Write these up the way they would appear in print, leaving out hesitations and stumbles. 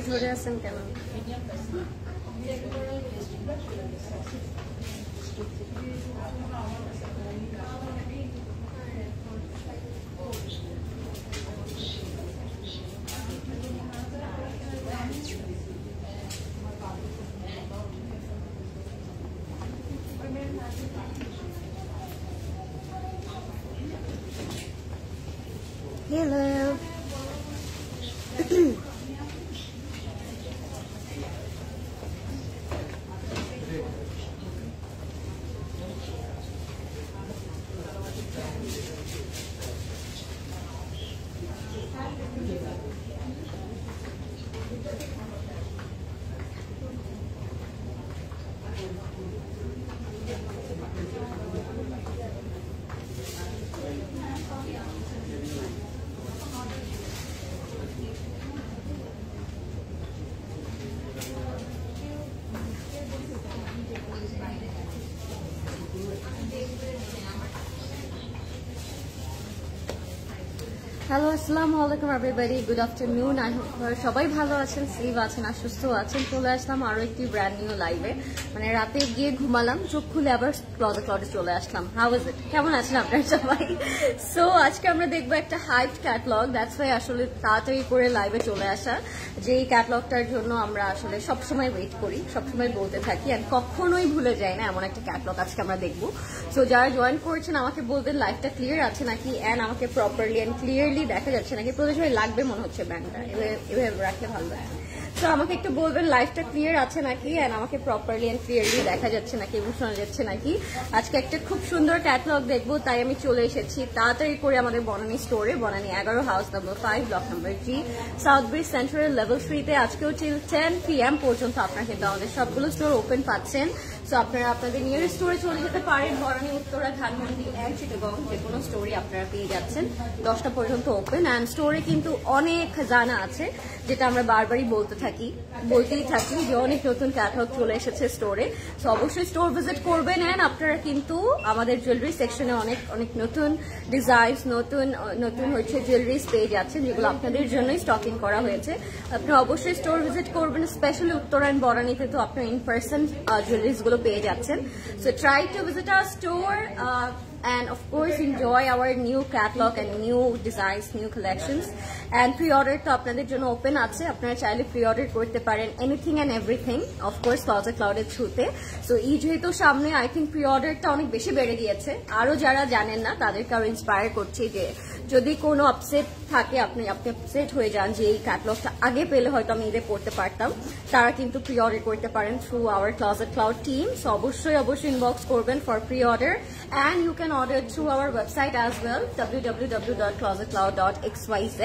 ধরে আছেন কেন? Hello. হ্যালো, আসসালামু আলাইকুম everybody, good afternoon. I hope সবাই ভালো আছেন, সেফ আছেন আর সুস্থ আছেন। চলে আসলাম আরো একটি ব্র্যান্ড নিউ লাইভে। মানে রাতে গিয়ে ঘুমালাম, চোখ খুলে আবার ক্লজে চলে আসলাম। How is it? কেমন আছেন আপনারা সবাই? সো আজকে আমরা দেখবো একটা হাইপড ক্যাটলগ। দ্যাটস ওয়াই আসলে তাড়াতাড়ি করে লাইভে চলে আসা, যে এই ক্যাটলগটার জন্য আমরা আসলে সবসময় ওয়েট করি, সবসময় বলতে থাকি আর কখনোই ভুলে যাই না। এমন একটা ক্যাটলগ আজকে আমরা দেখবো। সো যারা জয়েন করেছেন আমাকে বলবেন লাইভটা ক্লিয়ার আছে নাকি, অ্যান্ড আমাকে প্রপারলি অ্যান্ড ক্লিয়ারলি দেখা যাচ্ছে নাকি। প্রথমে লাগবে মনে হচ্ছে ব্যান্ডটা, এভাবে রাখলে ভালো লাগে। তো আমাকে একটু বলবেন লাইভটা ক্লিয়ার আছে নাকি, অ্যান্ড আমাকে প্রপারলি অ্যান্ড ক্লিয়ারলি দেখা যাচ্ছে নাকি এবং শোনা যাচ্ছে নাকি। আজকে একটা খুব সুন্দর ক্যাটলগ দেখবো, তাই আমি চলে এসেছি তাড়াতাড়ি করে আমাদের বনানী স্টোরে, Banani 11 house number 5 block number G, south bridge সেন্টারের লেভেল 3-তে। আজকেও টিল 10 PM পর্যন্ত আপনারা কিন্তু আমাদের সবগুলো স্টোর ওপেন পাচ্ছেন। সো আপনারা আপনাদের নিয়ারেস্ট স্টোরে চলে যেতে পারেন। বনানী, উত্তরা, ধানমন্ডি অ্যান্ড চিটাগং যে কোনো স্টোরে আপনারা পেয়ে যাচ্ছেন। 10টা পর্যন্ত ওপেন। অ্যান্ড স্টোরে কিন্তু অনেক জানা আছে, যেটা আমরা বারবারই বলতেই থাকি যে অনেক নতুন ক্যাটালগ চলে এসেছে স্টোরে। সো অবশ্যই স্টোর ভিজিট করবেন। অ্যান্ড আপনারা কিন্তু আমাদের জুয়েলারি সেকশনে অনেক অনেক নতুন ডিজাইনস, নতুন হচ্ছে জুয়েলারিস পেয়ে যাচ্ছেন, যেগুলো আপনাদের জন্যই স্টকিং করা হয়েছে। আপনারা অবশ্যই স্টোর ভিজিট করবেন, স্পেশালি উত্তরা অ্যান্ড বনানীতে তো আপনারা ইন পার্সন জুয়েলারিস গুলো পেয়ে যাচ্ছেন। So try to visit our store and of course enjoy our new catalog and new designs, new collections. And pre-order তো আপনাদের জন্য ওপেন আছে, আপনারা চাইলে pre-order করতে পারেন anything and everything, of course Closet Cloud এর থ্রুতে। সো এই যেহেতু সামনে, আই থিঙ্ক pre-orderটা অনেক বেশি বেড়ে গিয়েছে। আরো যারা জানেন না তাদেরকে আরো ইন্সপায়ার করছি যে যদি কোনো আপসেট থাকে, আপনি আপসেট হয়ে যান যে এই ক্যাটালগটা আগে পেলে হয়তো আমি ঈদে পড়তে পারতাম, তারা কিন্তু প্রি অর্ডার করতে পারেন through our Closet Cloud team. So অবশ্যই ইনবক্স করবেন for pre order, and you can order through our website as well, www.closetcloud.xyz।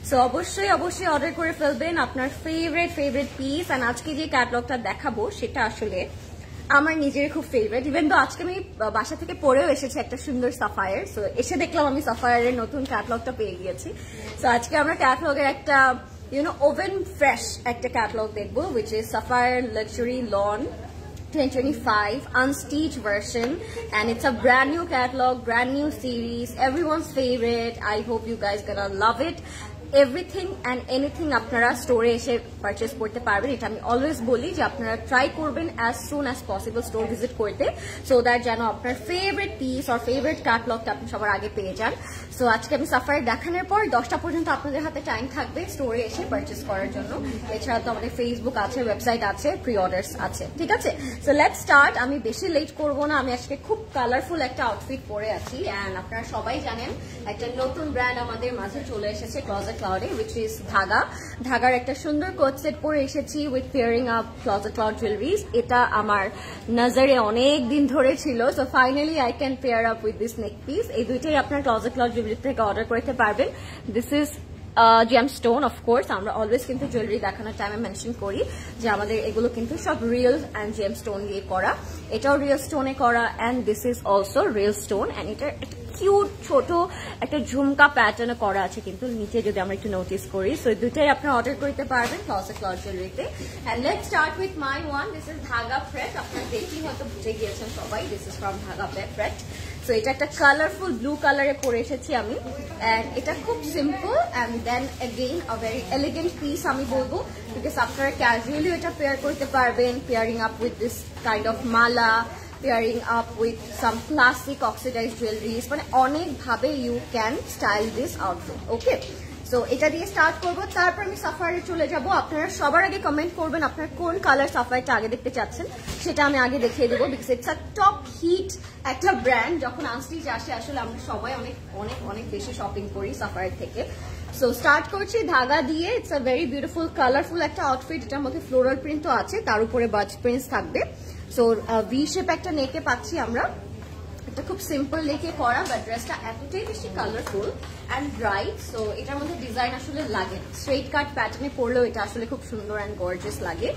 So অবশ্যই অর্ডার করে ফেলবেন আপনার ফেভারিট পিস। অ্যান্ড আজকে যে ক্যাটালগটা দেখাবো সেটা আসলে আমার নিজের খুব ফেভারিট, ইভেন তো আজকে আমি বাসা থেকে পরেও এসেছি একটা সুন্দর সাফায়ার। সো এসে দেখলাম আমি সাফায়ারের নতুন ক্যাটালগটা পেয়ে গিয়েছি। সো আজকে আমরা ক্যাটালগের একটা ওভেন ফ্রেশ একটা ক্যাটালগ দেখবো, which is Sapphire Luxury Lawn 2025 unstitched version, and it's a brand new catalog, brand new series, everyone's favorite. I hope you guys gonna love it. Everything and anything আপনারা স্টোরে এসে purchase করতে পারবেন। এটা আমি always বলি যে আপনারা ট্রাই করবেন as soon as possible store visit করতে, সো দ্যাট যেন আপনার ফেভারিট পিস আর ফেভারিট ক্যাটালগটা আপনি সবার আগে পেয়ে যান। সো আজকে আমি সাফায়ার দেখানোর পর 10টা পর্যন্ত আপনাদের হাতে টাইম থাকবে স্টোরে এসে পারচেস করার জন্য। এছাড়া তো আমাদের ফেসবুক আছে, ওয়েবসাইট আছে, প্রি অর্ডার্স আছে, ঠিক আছে? So let's start. আমি বেশি লেট করবো না। আমি আজকে খুব কালারফুল একটা আউটফিট পরে আছি, অ্যান্ড আপনারা সবাই জানেন একটা নতুন ব্র্যান্ড আমাদের মাঝে চলে এসেছে ক্লজেট ক্লাউডে, which is ধাগার একটা সুন্দর কোট সেট পরে এসেছি with pairing up Closet Cloud jewelleries. এটা আমার নজরে অনেক দিন ধরে ছিল, so finally I can pair up with this neck piece. এই দুইটাই আপনার ক্লজেট ক্লাউড জুয়েলারি থেকে অর্ডার করতে পারবেন। This is gem stone, of course আমরা অলওয়েজ কিন্তু জুয়েলারি দেখানোর টাইমে মেনশন করি যে আমাদের এগুলো কিন্তু সব রিয়েল অ্যান্ড জেম স্টোন দিয়ে করা। এটাও রিয়েল স্টোনে করা, and this is also real stone, and এটা কিউট ছোট একটা ঝুমকা প্যাটার্নে করা আছে কিন্তু নিচে, যদি আমরা একটু নোটিস করি। সো দুইটাই আপনারা অর্ডার করতে পারবেন ক্লজেট ক্লাউড জুয়েলারিতে। And let's start with my one. This is Dhaga Fret. আপনারা দেখলেই হয়তো বুঝে গিয়েছেন সবাই, this is from Dhaga Fret. So এটা একটা কালারফুল ব্লু কালারে পরে এসেছি আমি, অ্যান্ড এটা খুব simple and then again a very elegant piece আমি বলবো, বিকজ আপনারা ক্যাজুয়ালি এটা পেয়ার করতে পারবেন, pairing up with this kind of মালা, pairing up with some classic oxidised jewelleries, মানে অনেক ভাবে you can style this outfit. Okay, so এটা দিয়ে স্টার্ট করবো, তারপর আমি সাফায়ারে চলে যাব। আপনারা সবার আগে কমেন্ট করবেন আপনারা কোন কালার সাফায়ারটা আগে দেখতে চাচ্ছেন, সেটা আমি আগে দেখিয়ে দেবো, because it's a top hit একটা ব্র্যান্ড। যখন আনস্টিচ আসে আসলে আমরা সবাই অনেক অনেক অনেক বেশি শপিং করি সাফায়ার থেকে। সো স্টার্ট করছি ধাগা দিয়ে। It's a very beautiful colourful একটা আউটফিট, এটার মধ্যে ফ্লোরাল প্রিন্টও আছে, তার উপরে বাজ প্রিন্টস থাকবে। সো ভি শেপ একটা নেকে পাচ্ছি আমরা, এটা খুব সিম্পল নেকে করা, বাট ড্রেসটা এতটাই বেশি কালারফুল অ্যান্ড ব্রাইট। সো এটার মধ্যে ডিজাইন আসলে লাগে, স্ট্রেট কাট প্যাটার্নে পরলেও এটা আসলে খুব সুন্দর অ্যান্ড গর্জিয়াস লাগে।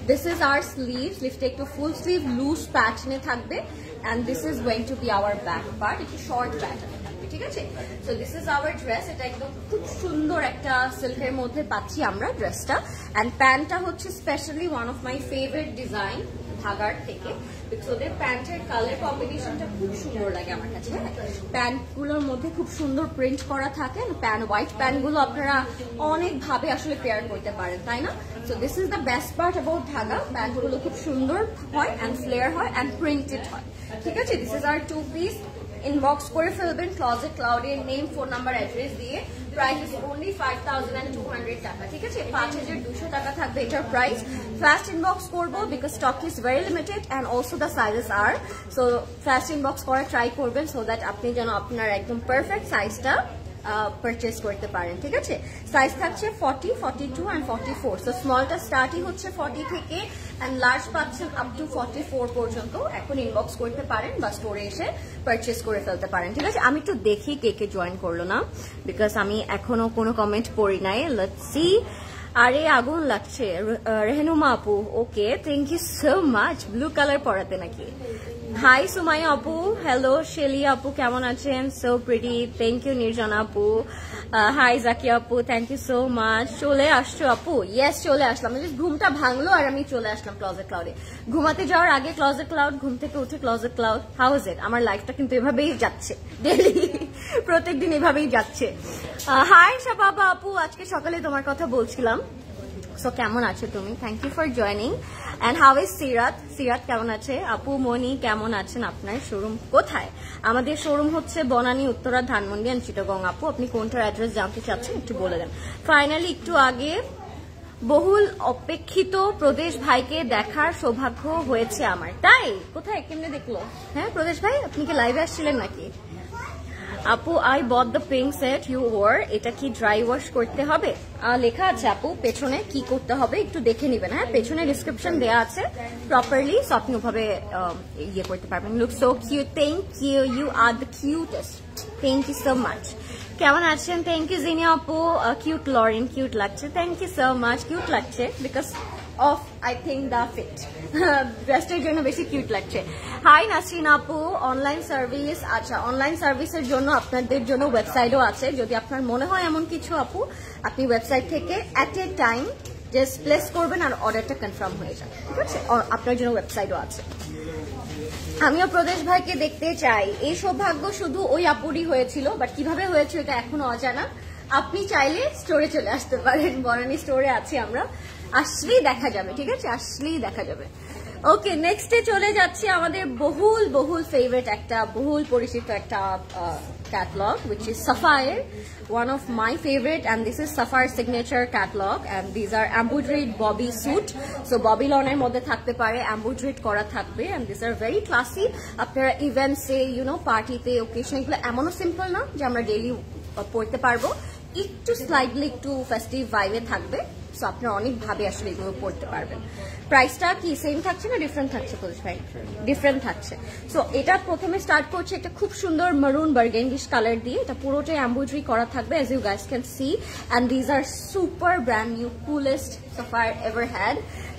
দিস ইজ আওয়ার স্লিভটা একটু ফুল স্লিভ লুজ প্যাটার্নে থাকবে, and this is going to B hour back part, একটু শর্ট প্যাটার্নে থাকবে, ঠিক আছে? So this is hour dress. এটা একদম খুব সুন্দর একটা সিল্কের মধ্যে পাচ্ছি আমরা ড্রেসটা, অ্যান্ড প্যান্টটা হচ্ছে specially one of my favourite design ধাগার থেকে, বিকজ ওদের প্যান্টের কালার কম্বিনেশনটা খুব সুন্দর লাগে আমার কাছে। প্যান্টগুলোর মধ্যে খুব সুন্দর প্রিন্ট করা থাকে, হোয়াইট প্যান্টগুলো আপনারা অনেক ভাবে আসলে পেয়ার করতে পারেন, তাই না? So this is the best part about Dhaga, প্যান্টগুলো খুব সুন্দর হয় অ্যান্ড ফ্লেয়ার হয় অ্যান্ড প্রিন্টেড হয়, ঠিক আছে? This is our two piece. Inbox করে ফেলবেন ক্লজেট ক্লাউডের নেম, ফোন নাম্বার, অ্যাড্রেস দিয়ে। প্রাইস ইজ অনলি 5200 টাকা, ঠিক আছে? 5200 টাকা থাকবে এটার প্রাইস। ফাস্ট ইনবক্স করবো because stock is very limited and also the sizes are, so fast inbox করা ট্রাই করবেন, সো দ্যাট আপনি যেন আপনার একদম পারফেক্ট সাইজটা পারচেস করতে পারেন, ঠিক আছে? সাইজ থাকছে 40, 42 and 44। সো স্মলটা স্টার্টই হচ্ছে 40 থেকে, অ্যান্ড লার্জ পাচ্ছেন আপ টু 44 পর্যন্ত। এখন ইনবক্স করতে পারেন বা স্টোরে এসে পারচেস করে ফেলতে পারেন, ঠিক আছে? আমি একটু দেখি কে কে জয়েন করলো না, বিকজ আমি এখনো কোনো কমেন্ট পড়ি নাই। Let's see. আরে আগুন লাগছে, রেহনুমা আপু, okay, thank you so much. Blue colour পরাতে নাকি? হাই সুমাইয়া আপু, হ্যালো শেলি আপু, কেমন আছেন? So pretty, thank you Nirjona আপু। হাই জাকিয়া আপু, থ্যাংক ইউ সো মাচ। চলে আসছো আপু? ইয়েস, চলে আসলাম। ঘুমটা ভাঙলো আর আমি চলে আসলাম ক্লজেট ক্লাউডে। ঘুমাতে যাওয়ার আগে ক্লজেট ক্লাউড, ঘুম থেকে উঠে closet cloud. How is it? আমার লাইফটা কিন্তু এভাবেই যাচ্ছে, ডেইলি প্রত্যেকদিন এভাবেই যাচ্ছে। হাই শাবাবা আপু, আজকে সকালে তোমার কথা বলছিলাম। সো কেমন আছো তুমি? Thank you for joining. And how is Sirat? Sirat কেমন আছে? আপু মনি কেমন আছেন? আপনার শোরুম কোথায়? আমাদের শোরুম হচ্ছে বনানী, উত্তরা, ধানমন্ডি অ্যান্ড চিটাগং। আপু আপনি কোনটার অ্যাড্রেস জানতে চাচ্ছেন একটু বলে দেন। ফাইনালি একটু আগে বহুল অপেক্ষিত প্রদেশ ভাইকে দেখার সৌভাগ্য হয়েছে আমার। তাই? কোথায়, কেমনে দেখলো? হ্যাঁ প্রদেশ ভাই, আপনি কি লাইভে আসছিলেন নাকি? আপু I bought the pink set you wore, এটা কি ড্রাই ওয়াশ করতে হবে? লেখা আছে আপু পেছনে কি করতে হবে, একটু দেখে নেবেন। হ্যাঁ, পেছনে ডিসক্রিপশন দেওয়া আছে প্রপারলি, সো আপনি ওভাবে ইয়ে করতে পারবেন। Look so cute, thank you, you are the cutest, thank you so much. কেমন আছেন? থ্যাংক ইউ জিনিয়া আপু, কিউট লরেন, কিউট লাগছে, thank you so much. Cute লাগছে because of I think the fit, ড্রেসটার জন্য বেশি কিউট লাগছে। হাই নাসরিন আপু, অনলাইন সার্ভিস, আচ্ছা অনলাইন সার্ভিসের জন্য আপনাদের জন্য ওয়েবসাইটও আছে, যদি আপনার মনে হয় এমন কিছু আপু, আপনি ওয়েবসাইট থেকে at a time just place করবেন আর অর্ডারটা কনফার্ম হয়ে যাবে, ঠিক আছে? আপনার জন্য ওয়েবসাইটও আছে। আমিও প্রদেশ ভাইকে দেখতে চাই, এই সৌভাগ্য শুধু ওই আপুরই হয়েছিল, বাট কিভাবে হয়েছে এটা এখনো অজানা। আপনি চাইলে স্টোরে চলে আসতে পারেন, বনানী স্টোরে আছি আমরা, আসলেই দেখা যাবে, ঠিক আছে? আসলেই দেখা যাবে। ওকে, নেক্সটে চলে যাচ্ছি আমাদের বহুল ফেভারিট একটা, বহুল পরিচিত একটা catalog, which is Sapphire, one of my favorite, and this is Sapphire signature catalog, and these are embroidered bobby suit, so bobby লনের মধ্যে থাকতে পারে, embroidered করা থাকবে, and these are very classy. আপনারা ইভেন্টসে, ইউ নো, পার্টিতে, ওকেশন, এগুলো এমনও simple না যে আমরা ডেইলি পড়তে পারবো, একটু স্লাইডলি একটু ফেস্টিভ ভাইবে থাকবে, সো আপনারা অনেকভাবে আসলে এগুলো পড়তে পারবেন। প্রাইসটা কি সেম থাকছে না ডিফারেন্ট থাকছে? ডিফারেন্ট থাকছে। সো এটা প্রথমে স্টার্ট করছে একটা খুব সুন্দর মারুন বার্গেন্ডিশ কালার দিয়ে, এটা পুরোটাই এমব্রয়ডারি করা থাকবে, as you guys can see, and these are super brand new, coolest Sapphire ever had.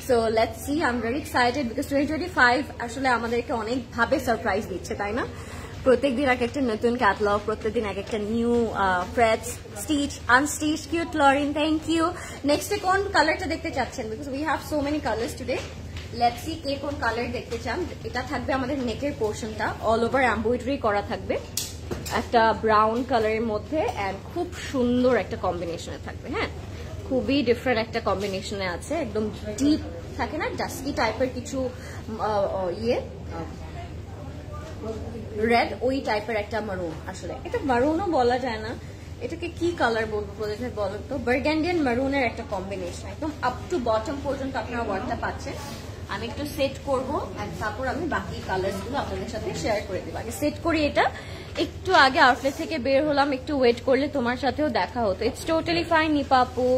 So let's see, I'm very excited because 2025 আসলে আমাদেরকে অনেকভাবে সারপ্রাইজ দিচ্ছে, তাই না? প্রত্যেকদিন এক একটা নতুন ক্যাটালগ, প্রত্যেকদিন এক একটা new threads, stitch, unstitch, cute Lauren, thank you. নেক্সটে কোন কালারটা দেখতে চাচ্ছেন? Because we have so many colours today, let's see কে কোন কালার দেখতে চান। এটা থাকবে আমাদের নেকের পোর্শনটা অল ওভার এমব্রয়ডারি করা থাকবে, একটা ব্রাউন কালারের মধ্যে, অ্যান্ড খুব সুন্দর একটা কম্বিনেশনে থাকবে। হ্যাঁ, খুবই ডিফারেন্ট একটা কম্বিনেশনে আছে, একদম ডিপ থাকে না, ডাস্কি টাইপের কিছু ইয়ে রেড, ওই টাইপের একটা মারুন। আসলে এটা মারুনও বলা যায় না, এটাকে কি কালার বলবো বলো তো? বার্গেন্ডিয়ান মারুনের একটা কম্বিনেশন, একদম আপ টু বটম পর্যন্ত আপনারা ওয়ার্কটা পাচ্ছেন। আমি একটু সেট করবো, তারপর আমি বাকি কালার্স গুলো আপনাদের সাথে শেয়ার করে দেবো। আগে সেট করি এটা, একটু আগে আউটলেট থেকে বের হলাম, একটু ওয়েট করলে তোমার সাথেও দেখা হতো। ইটস টোটালি ফাইন নিপাপু,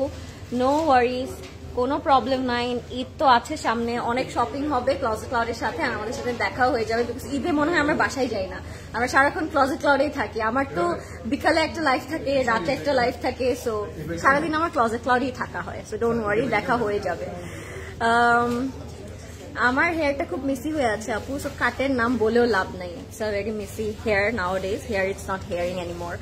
নো ওয়ারিজ, কোনো প্রবলেম নাই। ঈদ তো আছে সামনে, অনেক শপিং হবে ক্লজেট ক্লাউডের সাথে, আর আমাদের সাথে দেখাও হয়ে যাবে, বিকজ ঈদে মনে হয় আমরা বাসায় যাই না, আমরা সারাক্ষণ ক্লজেট ক্লাউডেই থাকি। আমার তো বিকালে একটা লাইফ থাকে, রাতে একটা লাইফ থাকে, সো সারাদিন আমার ক্লজেট ক্লাউডেই থাকা হয়, সো ডোন্ট ওয়ারি, দেখা হয়ে যাবে। আমার হেয়ারটা খুব মিসি হয়ে আছে আপু, সো কাটের নাম বলেও লাভ নাই, it's a very messy hair nowadays, hair it's not hearing anymore.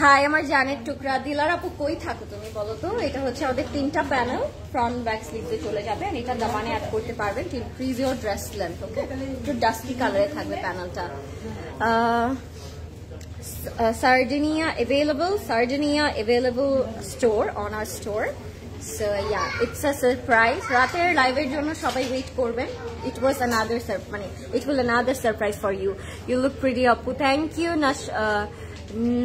Hi আমার জানের টুকরা, দিলার আপু কই থাকো তুমি বলো তো? এটা হচ্ছে আমাদের 3টা প্যানেল, ফ্রন্ট ব্যাক স্লিভে চলে যাবে, আর এটা দামানে অ্যাড করতে পারবেন to increase your dress length. Okay, একটু ডাস্কি কালারে থাকবে প্যানেলটা। Sardinia available store on our store. So yeah, it's a surprise. রাতের লাইভের জন্য সবাই ওয়েট করবেন। It will another surprise for you. You look pretty আপু, thank you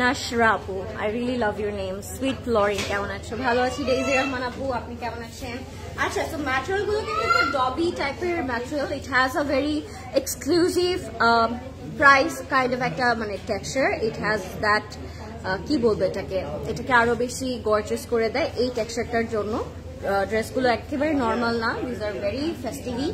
Nashra আপু, I really love your name. Sweet Lori, কেমন আছো? ভালো আছি। ডেইজি রহমান আপু, আপনি কেমন আছেন? আচ্ছা, তো ম্যাটেরিয়াল গুলো কিন্তু একটা ডবি টাইপের material, it has a very exclusive price kind of একটা মানে টেক্সচার, ইট হ্যাজ দ্যাট কি বলবো এটাকে আরো বেশি গর্জিয়াস করে দেয় এই টেক্সচারটার জন্য। ড্রেসগুলো একেবারে নর্মাল না, দিজ আর ভেরি ফেস্টিভি,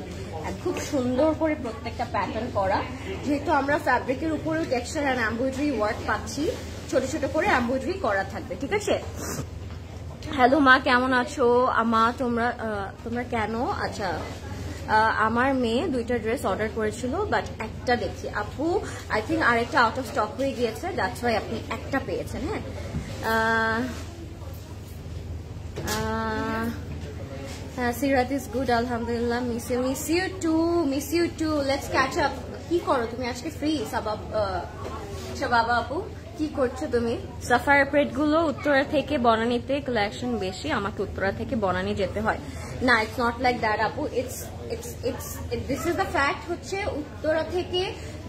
খুব সুন্দর করে প্রত্যেকটা প্যাটার্ন করা, যেহেতু আমরা ফ্যাব্রিকের উপরে টেক্সচার অ্যান্ড এমব্রয়ডারি ওয়ার্ক পাচ্ছি, ছোট ছোট করে এমব্রয়ডারি করা থাকবে, ঠিক আছে? হ্যালো মা, কেমন আছো? মা তোমরা কেন? আচ্ছা, আমার মেয়ে 2টা ড্রেস অর্ডার করেছিল, বাট একটা দেখি আপু, আই থিঙ্ক আরেকটা আউট অফ স্টক হয়ে গিয়েছে, দ্যাটস ওয়াই আপনি একটা পেয়েছেন। হ্যাঁ, সিরাত ইজ গুড, আলহামদুলিল্লাহ। Miss you too, let's catch up. কি করো তুমি আজকে? ফ্রি বাবা আপু, কি করছো তুমি? সাফায়ার প্রেড গুলো উত্তরা থেকে বনানীতে কালেকশন বেশি, আমাকে উত্তরা থেকে বনানী যেতে হয় না। ইটস নট লাইক দ্যাট আপু, দিস ইজ দ্য ফ্যাক্ট, হচ্ছে উত্তরা থেকে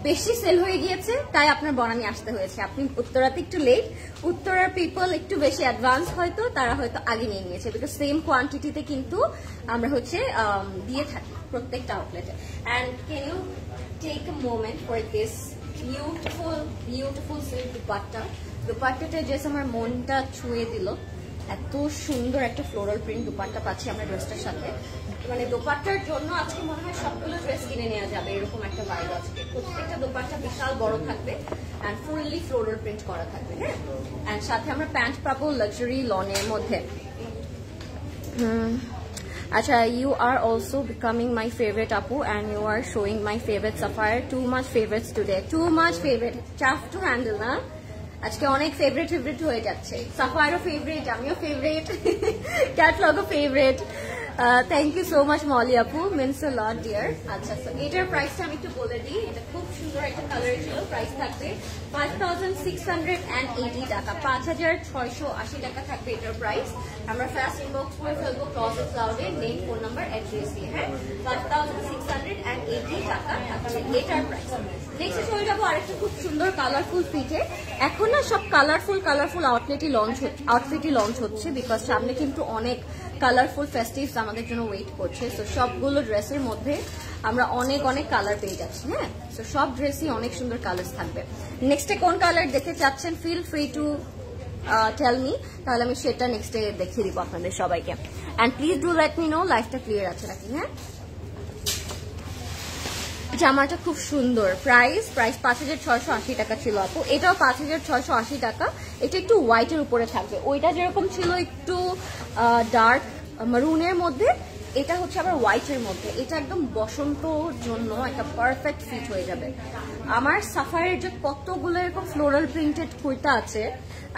বেশি সেল হয়ে গিয়েছে, তাই আপনার বনানী আসতে হয়েছে। আপনি উত্তরাতে একটু লেট, উত্তরার পিপল একটু বেশি অ্যাডভান্স, হয়তো তারা হয়তো আগে নিয়ে নিয়েছে, বিকজ সেম কোয়ান্টিটিতে কিন্তু আমরা হচ্ছে দিয়ে থাকি প্রত্যেকটা আউটলেটে। And can you take a moment for this beautiful silk dupatta. দুপাট্টাটা জাস্ট আমার মনটা ছুঁয়ে দিল। এত সুন্দর একটা ফ্লোরাল প্রিন্ট দুপাট্টা পাচ্ছি আমরা ড্রেসটার সাথে। মানে দোপাট্টার জন্য আজকে মনে হয় সবগুলো ড্রেস কিনে নেওয়া যাবে, এরকম একটা ভাইব আজকে। প্রত্যেকটা দোপাট্টা বিশাল বড় থাকবে অ্যান্ড ফুললি ফ্লোরাল প্রিন্ট করা থাকবে। হ্যাঁ, অ্যান্ড সাথে আমরা প্যান্ট পাবো লাক্সারি লনের মধ্যে। Acha, you are also becoming my favorite Apu, and you are showing my favorite Sapphire. Too much favorites today. Too much favorite. Tough to handle, na? আজকে অনেক ফেভারিট হয়ে যাচ্ছে। সাফায়ারও ফেভারিট, আমিও ফেভারিট, ক্যাটলগও favourite. Thank you so much Moli আপু, means a lot dear. আচ্ছা, so এটার প্রাইসটা আমি একটু বলে দিই। এটা খুব সুন্দর একটা কালার ছিল। প্রাইস থাকবে 5680 টাকা, 5680 টাকা থাকবে এটার প্রাইস। আমরা ফার্স্ট ইনবক্স করে ফেলবো ক্লজেট ক্লাউডে, নেম, ফোন নাম্বার, অ্যাড্রেস দিয়ে। হ্যাঁ, 5680 টাকা থাকছে এটার প্রাইস। নেক্সট চলে যাবো আরেকটা খুব সুন্দর কালারফুল ফিটে। এখন না সব কালারফুল আউটফিটই লঞ্চ হচ্ছে, বিকজ সামনে কিন্তু অনেক কালারফুল ফেস্টিভস আমাদের জন্য ওয়েট করছে। তো সবগুলো ড্রেসের মধ্যে আমরা অনেক কালার পেয়ে যাচ্ছি। হ্যাঁ, তো সব ড্রেসই অনেক সুন্দর কালার থাকবে। নেক্সটে কোন কালার দেখতে চাচ্ছেন, feel free to tell me, তাহলে আমি সেটা নেক্সটে দেখিয়ে দিব আপনাদের সবাইকে। And please do let me know লাইফটা ক্লিয়ার আছে নাকি। হ্যাঁ, জামাটা খুব সুন্দর। প্রাইস 5680 টাকা ছিল আপু, এটাও 5680 টাকা। এটা একটু হোয়াইটের উপরে থাকবে, ওইটা যেরকম ছিল একটু ডার্ক মারুনের মধ্যে, এটা হচ্ছে আবার হোয়াইটের মধ্যে। এটা একদম বসন্তর জন্য একটা পারফেক্ট ফিট হয়ে যাবে। আমার সাফায়ারের যে কতগুলো এরকম ফ্লোরাল প্রিন্টেড কুর্তা আছে,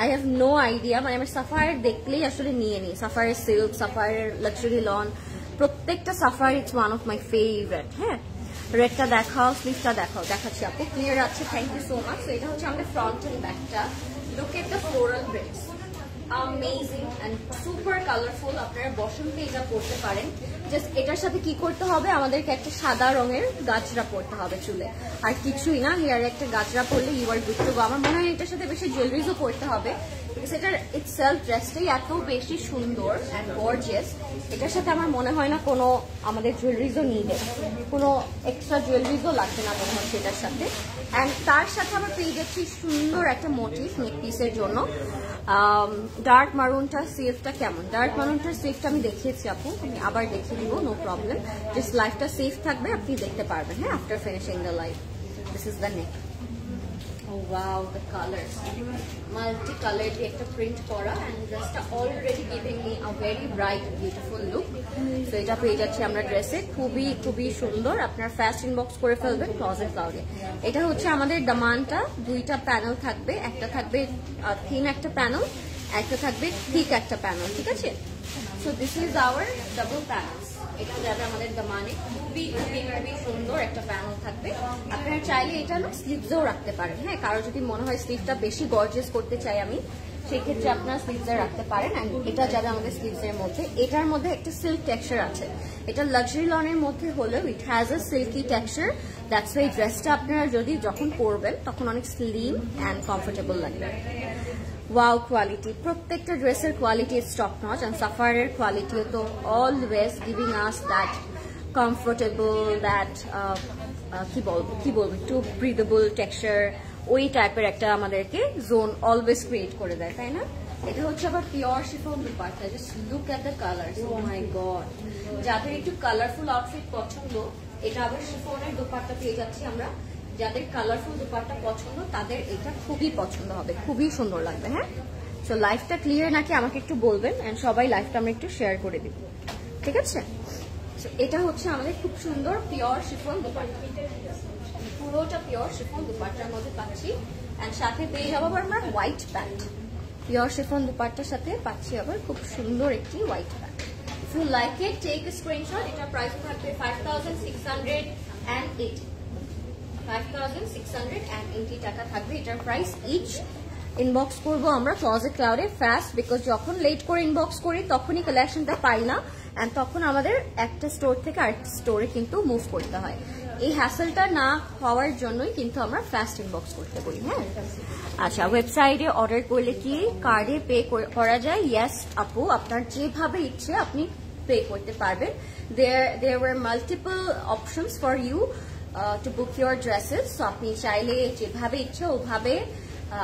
আই হ্যাভ নো আইডিয়া। মানে আমার সাফায়ার দেখলেই আসলে নিয়ে নিই। Sapphire silk, Sapphire luxury lawn, প্রত্যেকটা Sapphire it's one of my favourite. হ্যাঁ, রেডটা দেখাও, স্লিভটা দেখাও। দেখাচ্ছি আপু, ক্লিয়ার আছে, থ্যাংক ইউ সো মাচ। তো এটা হচ্ছে আমাদের ফ্রন্ট এন্ড ব্যাকটা। Look at the floral prints, amazing and super colourful. আপনারা বসন্তে এটা পরতে পারেন। জাস্ট এটার সাথে কি করতে হবে, আমাদেরকে একটা সাদা রঙের গাজরা পরতে হবে চুলে, আর কিছুই না। হেয়ারে একটা গাজরা পরলে you are good to go. আমার মনে হয় এটার সাথে বেশি জুয়েলারিজও পরতে হবে, বিকজ এটার ইটসেলফ ড্রেসটাই এত বেশি সুন্দর অ্যান্ড গর্জিয়াস। এটার সাথে আমার মনে হয় না কোনো আমাদের জুয়েলারিজও নিবে, কোনো এক্সট্রা জুয়েলারিজও লাগবে না মনে হচ্ছে এটার সাথে। অ্যান্ড তার সাথে আমরা পেয়ে যাচ্ছি সুন্দর একটা মোটিভ নেক পিসের জন্য। ডার্ক মারুনটা সিফটা কেমন, ডার্ক মারুনটার সিফটা আমি দেখিয়েছি আপু, আমি আবার দেখিয়ে দিব, নো প্রবলেম। জাস্ট লাইফটা সেফ থাকবে, আপনি দেখতে পারবেন। হ্যাঁ, after finishing the life. This is the neck. Oh wow, the colors, multi-colored একটা প্রিন্ট করা, and just already giving me a very bright beautiful look. So এটা পেয়ে যাচ্ছি আমরা ড্রেসে, খুবই সুন্দর। আপনার ফার্স্ট ইনবক্স করে ফেলবেন ক্লজেট ক্লাউডে। এটা হচ্ছে আমাদের দামানটা, দুইটা প্যানেল থাকবে, একটা থাকবে থিন একটা প্যানেল, একটা থাকবে থিক একটা প্যানেল, ঠিক আছে। So this is hour double panels. এটা যাবে আমাদের দামানে, খুবই সুন্দর একটা প্যানেল থাকবে। আপনারা চাইলে এটা না স্লিভসেও রাখতে পারেন। হ্যাঁ, কারো যদি মনে হয় স্লিভটা বেশি গর্জিয়াস করতে চাই আমি, সেই ক্ষেত্রে আপনারা স্লিভসে রাখতে পারেন। এন্ড এটা যাবে আমাদের স্লিভসের মধ্যে। এটার মধ্যে একটা সিল্ক টেক্সচার আছে। এটা লাক্সারি লনের মধ্যে হলেও it has a silky texture. That's why ড্রেসটা আপনারা যদি যখন পরবেন তখন অনেক স্লিম অ্যান্ড কমফোর্টেবল লাগবে। ওয়াও কোয়ালিটি, প্রত্যেকটা ড্রেসের quality is top notch, and সাফায়ারের কোয়ালিটিও তো always giving us that comfortable, that কি বলবো একটু ব্রিদেবল টেক্সচার, ওই টাইপের একটা আমাদেরকে জোন অলওয়েজ ক্রিয়েট করে দেয়, তাই না। এটা হচ্ছে আবার pure chiffon dupatta. Just look at the colour, oh my God. যাদের একটু কালারফুল আউটফিট পছন্দ, এটা আবার শিফনের দুপাট্টা পেয়ে যাচ্ছি আমরা। যাদের কালারফুল দুপাট্টা পছন্দ তাদের এটা খুবই পছন্দ হবে, খুবই সুন্দর লাগবে। হ্যাঁ, সো লাইফটা ক্লিয়ার নাকি আমাকে একটু বলবেন, এন্ড সবাই লাইফটা আমরা একটু শেয়ার করে দিব, ঠিক আছে। এটা হচ্ছে আমাদের খুব সুন্দর পিওর শিফন দুপাট্টা, পুরোটা পিওর শিফন দুপাট্টার মধ্যে পাচ্ছি। এন্ড সাথে পেয়ে যাবো আবার আমরা হোয়াইট প্যান্ট, পিওর শিফন দুপাট্টার সাথে পাচ্ছি আবার খুব সুন্দর একটি white pant. If you like it take a screenshot. এটা প্রাইস থাকবে 5680 টাকা থাকবে এটার প্রাইস। ইচ ইনবক্স করবো আমরা ক্লজেট ক্লাউডে ফাস্ট, বিকজ যখন লেট করে ইনবক্স করি তখনই কালেকশনটা পাই না, এন্ড তখন আমাদের একটা স্টোর থেকে আরেকটা স্টোরে কিন্তু মুভ করতে হয়। এই হ্যাসেলটা না হওয়ার জন্যই কিন্তু আমরা ফাস্ট ইনবক্স করতে বলি। হ্যাঁ, আচ্ছা, ওয়েবসাইটে অর্ডার করলে কি কার্ডে পে করা যায়? ইয়েস আপু, আপনার যেভাবে ইচ্ছে আপনি পে করতে পারবেন। There were multiple options for you to book your dresses. So আপনি চাইলে যেভাবে ইচ্ছে ওভাবে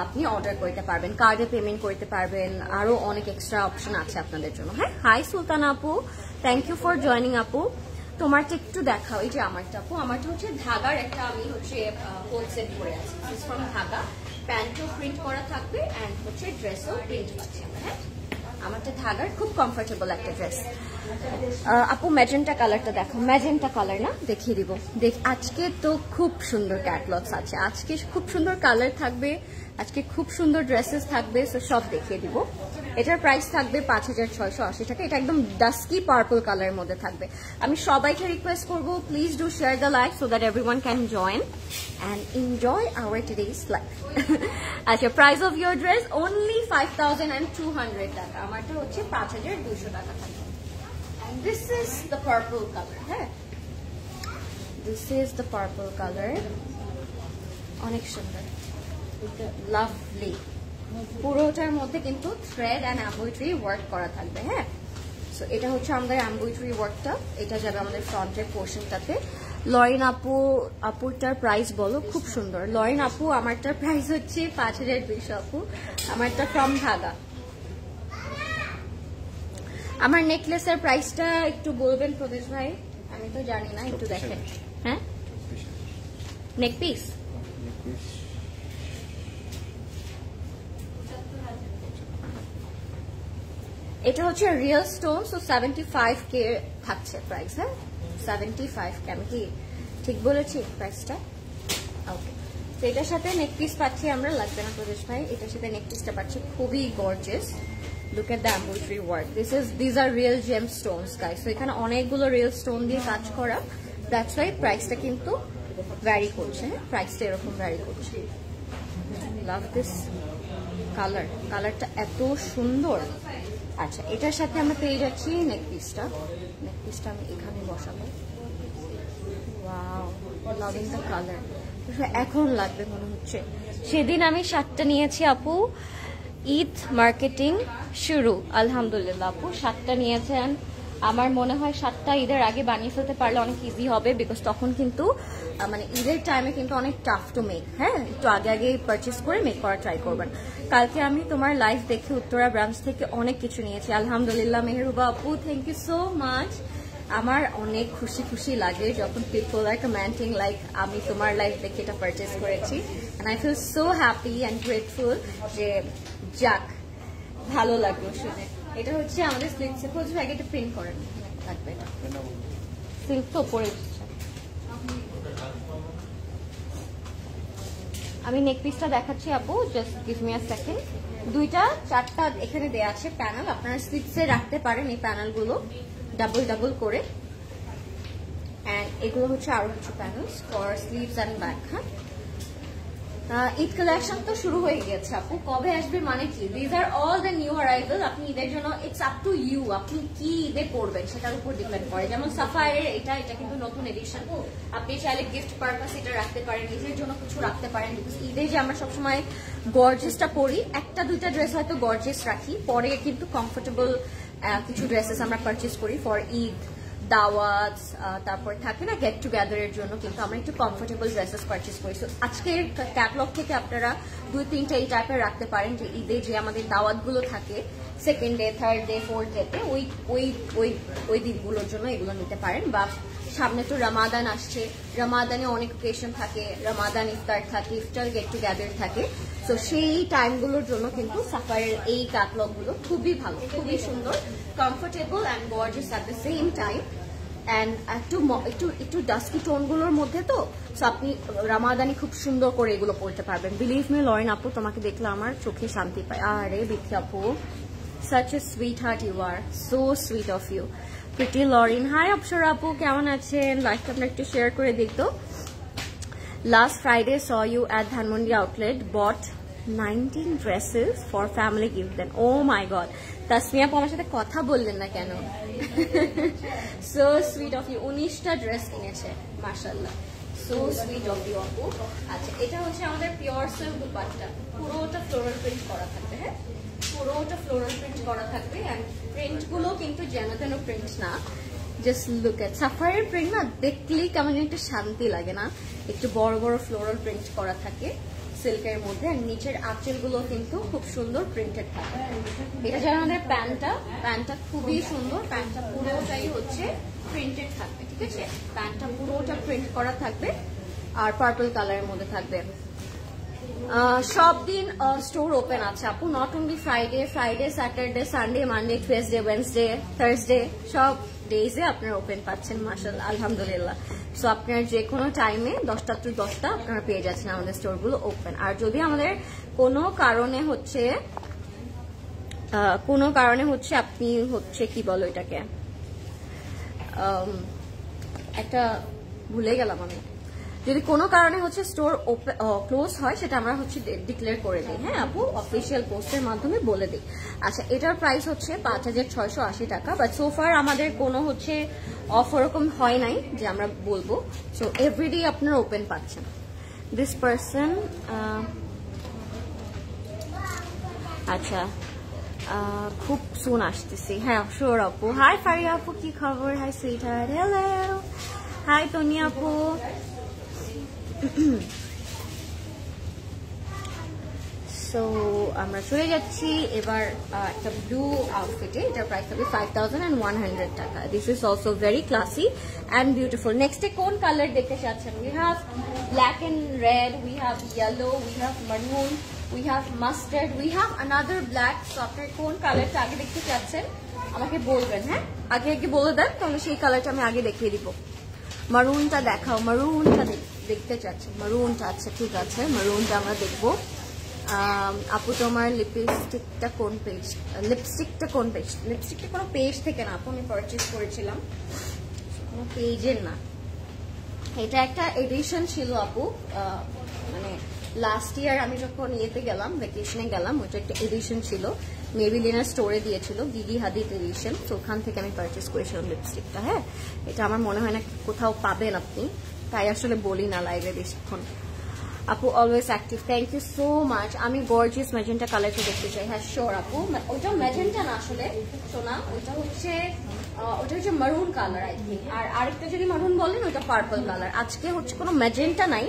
আপনি অর্ডার করতে পারবেন, কার্ডে পেমেন্ট করতে পারবেন, আরো অনেক এক্সট্রা অপশন আছে আপনাদের জন্য। হ্যাঁ, হাই সুলতান আপু, থ্যাংক ইউ ফর জয়নিং আপু। তোমারটা একটু দেখাও। এই যে আমারটা আপু, আমারটা হচ্ছে ধাগার একটা, আমি হচ্ছে হোল সেট করে আছি ফ্রম ধাগা। প্যান্টও প্রিন্ট করা থাকবে অ্যান্ড হচ্ছে ড্রেসও প্রিন্ট পাচ্ছি আমরা। হ্যাঁ, আমারটা ধাগার, খুব কমফোর্টেবল একটা ড্রেস। আপু ম্যাজেন্টা কালারটা দেখো, ম্যাজেন্টা কালার না, দেখিয়ে দিব। আজকে তো খুব সুন্দর ক্যাটলগস আছে, আজকে খুব সুন্দর কালার থাকবে, আজকে খুব সুন্দর ড্রেসেস থাকবে, সো সব দেখিয়ে দিব। এটার প্রাইস থাকবে 5680 টাকা। এটা একদম ডাস্কি পার্পল কালারের মধ্যে থাকবে। আমি সবাইকে রিকোয়েস্ট করবো, please do share the live so that everyone can join and enjoy our today's live. আচ্ছা, price of your dress only 5200 টাকা। আমারটা হচ্ছে 5200 টাকা থাকবে। This is the purple color. হ্যাঁ, this is the purple color. অনেক সুন্দর, লাভলি। পুরোটার মধ্যে কিন্তু থ্রেড অ্যান্ড এমব্রয়ডারি ওয়ার্ক করা থাকবে। হ্যাঁ, সো এটা হচ্ছে আমাদের এমব্রয়ডারি ওয়ার্কটা, এটা যাবে আমাদের ফ্রন্টের পোর্শনটাতে। লরিন আপুরটার প্রাইস বলো। খুব সুন্দর লরিন আপু, আমারটার প্রাইস হচ্ছে 5200 আপু, আমারটা ফ্রম ধাগা। আমার নেকলেসের প্রাইসটা একটু বলবেন প্রদেশ ভাই, আমি তো জানি না, একটু দেখেন। হ্যাঁ, নেক পিস এটা হচ্ছে রিয়েল স্টোন, সো 75K থাকছে প্রাইস। হ্যাঁ, 75K, আমি কি ঠিক বলেছি প্রাইসটা? ওকে, তো এটার সাথে নেক পিস পাচ্ছি আমরা, লাগবে না প্রদেশ ভাই, এটার সাথে নেক পিসটা পাচ্ছি, খুবই gorgeous. Look at the embroidery work. These are real gemstones, guys. So এখানে অনেকগুলো রিয়েল স্টোন দিয়ে কাজ করা, দ্যাটস ওয়াই প্রাইসটা কিন্তু ভ্যারি করছে। প্রাইসটা এরকম ভ্যারি করছে। লাভ দিস কালার, কালারটা এত সুন্দর। আচ্ছা, এটার সাথে আমরা পেয়ে যাচ্ছি নেক পিসটা। নেক পিসটা আমি এখানে বসাবো। Wow, loving the colour. এখন লাগবে মনে হচ্ছে। সেদিন আমি শার্টটা নিয়েছি আপু, ঈদ মার্কেটিং শুরু, আলহামদুলিল্লাহ আপু 7টা নিয়েছেন। আমার মনে হয় 7টা ঈদের আগে বানিয়ে ফেলতে পারলে অনেক ইজি হবে, বিকজ তখন কিন্তু মানে ঈদের টাইমে কিন্তু অনেক টাফ টু মেক। হ্যাঁ, একটু আগে আগে পারচেস করে মেক করা ট্রাই করবেন। কালকে আমি তোমার লাইভ দেখে উত্তরা ব্রাঞ্চ থেকে অনেক কিছু নিয়েছি, আলহামদুলিল্লাহ। মেহরুবা আপু, থ্যাংক ইউ সো মাচ। আমার অনেক খুশি খুশি লাগে যখন পিপল আর কমেন্টিং লাইক আমি তোমার লাইভ দেখে এটা পারচেস করেছি, and I feel so happy and grateful যে যাক, ভালো লাগলো শুনে। এটা হচ্ছে আমাদের স্লিপ সেপোজ ব্যাগ, এটা প্রিন্ট করেন লাগবে, এটা সিল্ক তো পরে। আমি নেক পিসটা দেখাচ্ছি আপু, just give me a second. 2টা 4টা এখানে দেয়া আছে প্যানেল, আপনারা স্লিপসে রাখতে পারেন এই প্যানেলগুলো ডাবল ডাবল করে। এন্ড এগুলো হচ্ছে আরো কিছু panels for sleeves and back. হ্যাঁ, ঈদ কালেকশন তো শুরু হয়ে গেছে আপু, কবে আসবে মানে কি? These are all the new arrival. আপনি ঈদের জন্য ইটস আপ টু ইউ, আপনি কি ঈদে করবেন সেটার উপর ডিপেন্ড করে। যেমন সাফায়ারের এটা কিন্তু নতুন এডিশন, আপনি চাইলে গিফট পারপাস এটা রাখতে পারেন, নিজের জন্য কিছু রাখতে পারেন। বিকজ ঈদে যে আমরা সবসময় গর্জিয়াসটা পরি, 1টা 2টা ড্রেস হয়তো গর্জিয়াস রাখি, পরে কিন্তু কমফোর্টেবল কিছু ড্রেসেস আমরা পারচেস করি ফর ঈদ, দাওয়াত, তারপর থাকে না গেট টুগেদারের জন্য, কিন্তু আমরা একটু কমফোর্টেবল ড্রেসেস পারচেস করি। সো আজকের ক্যাটলগ থেকে আপনারা 2-3টা এই টাইপের রাখতে পারেন, যে ঈদে যে আমাদের দাওয়াতগুলো থাকে 2nd day, 3rd day, 4th ডেতে, ওই দিনগুলোর জন্য এগুলো নিতে পারেন। বা সামনে তো রমাদান আসছে, রমাদানে অনেক ওকেশন থাকে, রমাদান ইফতার থাকে, ইফতার গেট টুগেদার থাকে। তো সেই টাইমগুলোর জন্য কিন্তু সাফারের এই ক্যাটলগুলো খুবই ভালো, খুবই সুন্দর, comfortable and gorgeous at the same time. And একটু ডাস্কি টোনগুলোর মধ্যে, তো আপনি রামাদানি খুব সুন্দর করে এগুলো পড়তে পারবেন। বিলিভ মি লরিন আপু, তোমাকে দেখলে আমার চোখে শান্তি পায়। আরে বিথি আপু, such a sweetheart you are, so sweet of you. Pretty Lauren, hi Apsara আপু, কেমন আছেন? লাইভটা আপনার একটু শেয়ার করে দেখতো। Last Friday saw you at Dhanmondi outlet, bought 19 dresses for family gift then. Oh my god, Tasmia আপু আমার সাথে কথা বললেন না কেন? So sweet of you, 19টা ড্রেস কিনেছে, মাশাআল্লাহ, so sweet of you আপু। আচ্ছা, এটা হচ্ছে আমাদের পিওর সিল্ক দুপাট্টা, পুরোটা ফ্লোরাল প্রিন্ট করা থাকবে। হ্যাঁ, পুরোটা ফ্লোরাল প্রিন্ট করা থাকবে। এন্ড প্রিন্ট গুলো কিন্তু যেন তেন প্রিন্ট না, জাস্ট লুক এট সাফারির প্রিন্ট না দেখলেই কেমন একটা শান্তি লাগে না, একটু বড় বড় ফ্লোরাল প্রিন্ট করা থাকে সিল্কের মধ্যে, আর নিচের আঁচলগুলো কিন্তু খুব সুন্দর প্রিন্টেড থাকে। এটা যেন আমাদের প্যান্টটা খুবই সুন্দর, প্যান্টটা পুরোটাই হচ্ছে প্রিন্টেড থাকবে, ঠিক আছে, প্যান্টটা পুরোটা প্রিন্ট করা থাকবে আর পার্পল কালারের মধ্যে থাকবে। সব দিন স্টোর ওপেন আছে আপু, not only Friday, Saturday, Sunday, Monday, Tuesday, Wednesday, Thursday, সব ডেজে আপনারা ওপেন পাচ্ছেন মাশাআল্লাহ, আলহামদুলিল্লাহ। সো আপনার যে কোনো টাইমে 10টা to 10টা আপনারা পেয়ে যাচ্ছেন আমাদের স্টোরগুলো ওপেন। আর যদি আমাদের কোনো কারণে হচ্ছে আপনি হচ্ছে কি বলো এটাকে, একটা ভুলে গেলাম আমি, যদি কোনো কারণে হচ্ছে স্টোর ক্লোজ হয় সেটা আমরা হচ্ছে ডিক্লেয়ার করে দিই, হ্যাঁ আপু, অফিসিয়াল পোস্টের মাধ্যমে বলে দিই। আচ্ছা, এটার প্রাইস হচ্ছে 5680 টাকা, বাট সোফার আমাদের কোনো হচ্ছে অফ ওরকম হয় নাই যে আমরা বলবো। সো এভরিডে আপনারা ওপেন পাচ্ছেন। দিস পার্সন, আচ্ছা খুব সুন আসতেছি, হ্যাঁ শিওর আপু। হাই ফারিয়া আপু, কি খবর? High sweetheart, hello. High Toni আপু। সো আমরা চলে যাচ্ছি এবার একটা ব্লু আউটফিটে, এটার প্রাইস হবে 5100 টাকা। This is also very classy and beautiful. নেক্সটে কোন কালার দেখতে চাচ্ছেন? We have black and red, we have yellow, we have maroon, we have mustard, we have another black. So আপনার কোন কালারটা আগে দেখতে চাচ্ছেন আমাকে বলবেন, হ্যাঁ আগে বলে দেন, তাহলে সেই কালারটা আমি আগে দেখিয়ে দিব। মারুনটা দেখাও, মারুনটা দেখতে চাচ্ছি, মারুনটা, আচ্ছা ঠিক আছে, মারুনটা আমরা দেখবো। আপু তোমার লিপস্টিকটা কোন পেজ? লিপস্টিকটা কোনো পেজ থেকে না আপু, আমি পারচেজ করেছিলাম, কোনো পেজের না, এটা একটা এডিশন ছিল আপু, মানে লাস্ট ইয়ার আমি যখন ইয়েতে গেলাম, ভ্যাকেশনে গেলাম, ওইটা একটা এডিশন ছিল, মেবিলিনার স্টোরে দিয়েছিল, গিগি হাদিদ এডিশন, তো ওখান থেকে আমি পারচেজ করেছিলাম লিপস্টিকটা। হ্যাঁ, এটা আমার মনে হয় না কোথাও পাবেন আপনি, তাই আসলে বলি না লাইভে বেশিক্ষণ। আপু always active, thank you so much. আমি গর্জিয়াস ম্যাজেন্টা কালারটা দেখতে চাই। হ্যাঁ শিওর আপু, ওইটা ম্যাজেন্টা না আসলে সোনা, ওইটা হচ্ছে মারুন কালার আই থিঙ্ক, আর আরেকটা যদি মারুন বলেন ওইটা পার্পল কালার। আজকে হচ্ছে কোনো ম্যাজেন্টা নাই,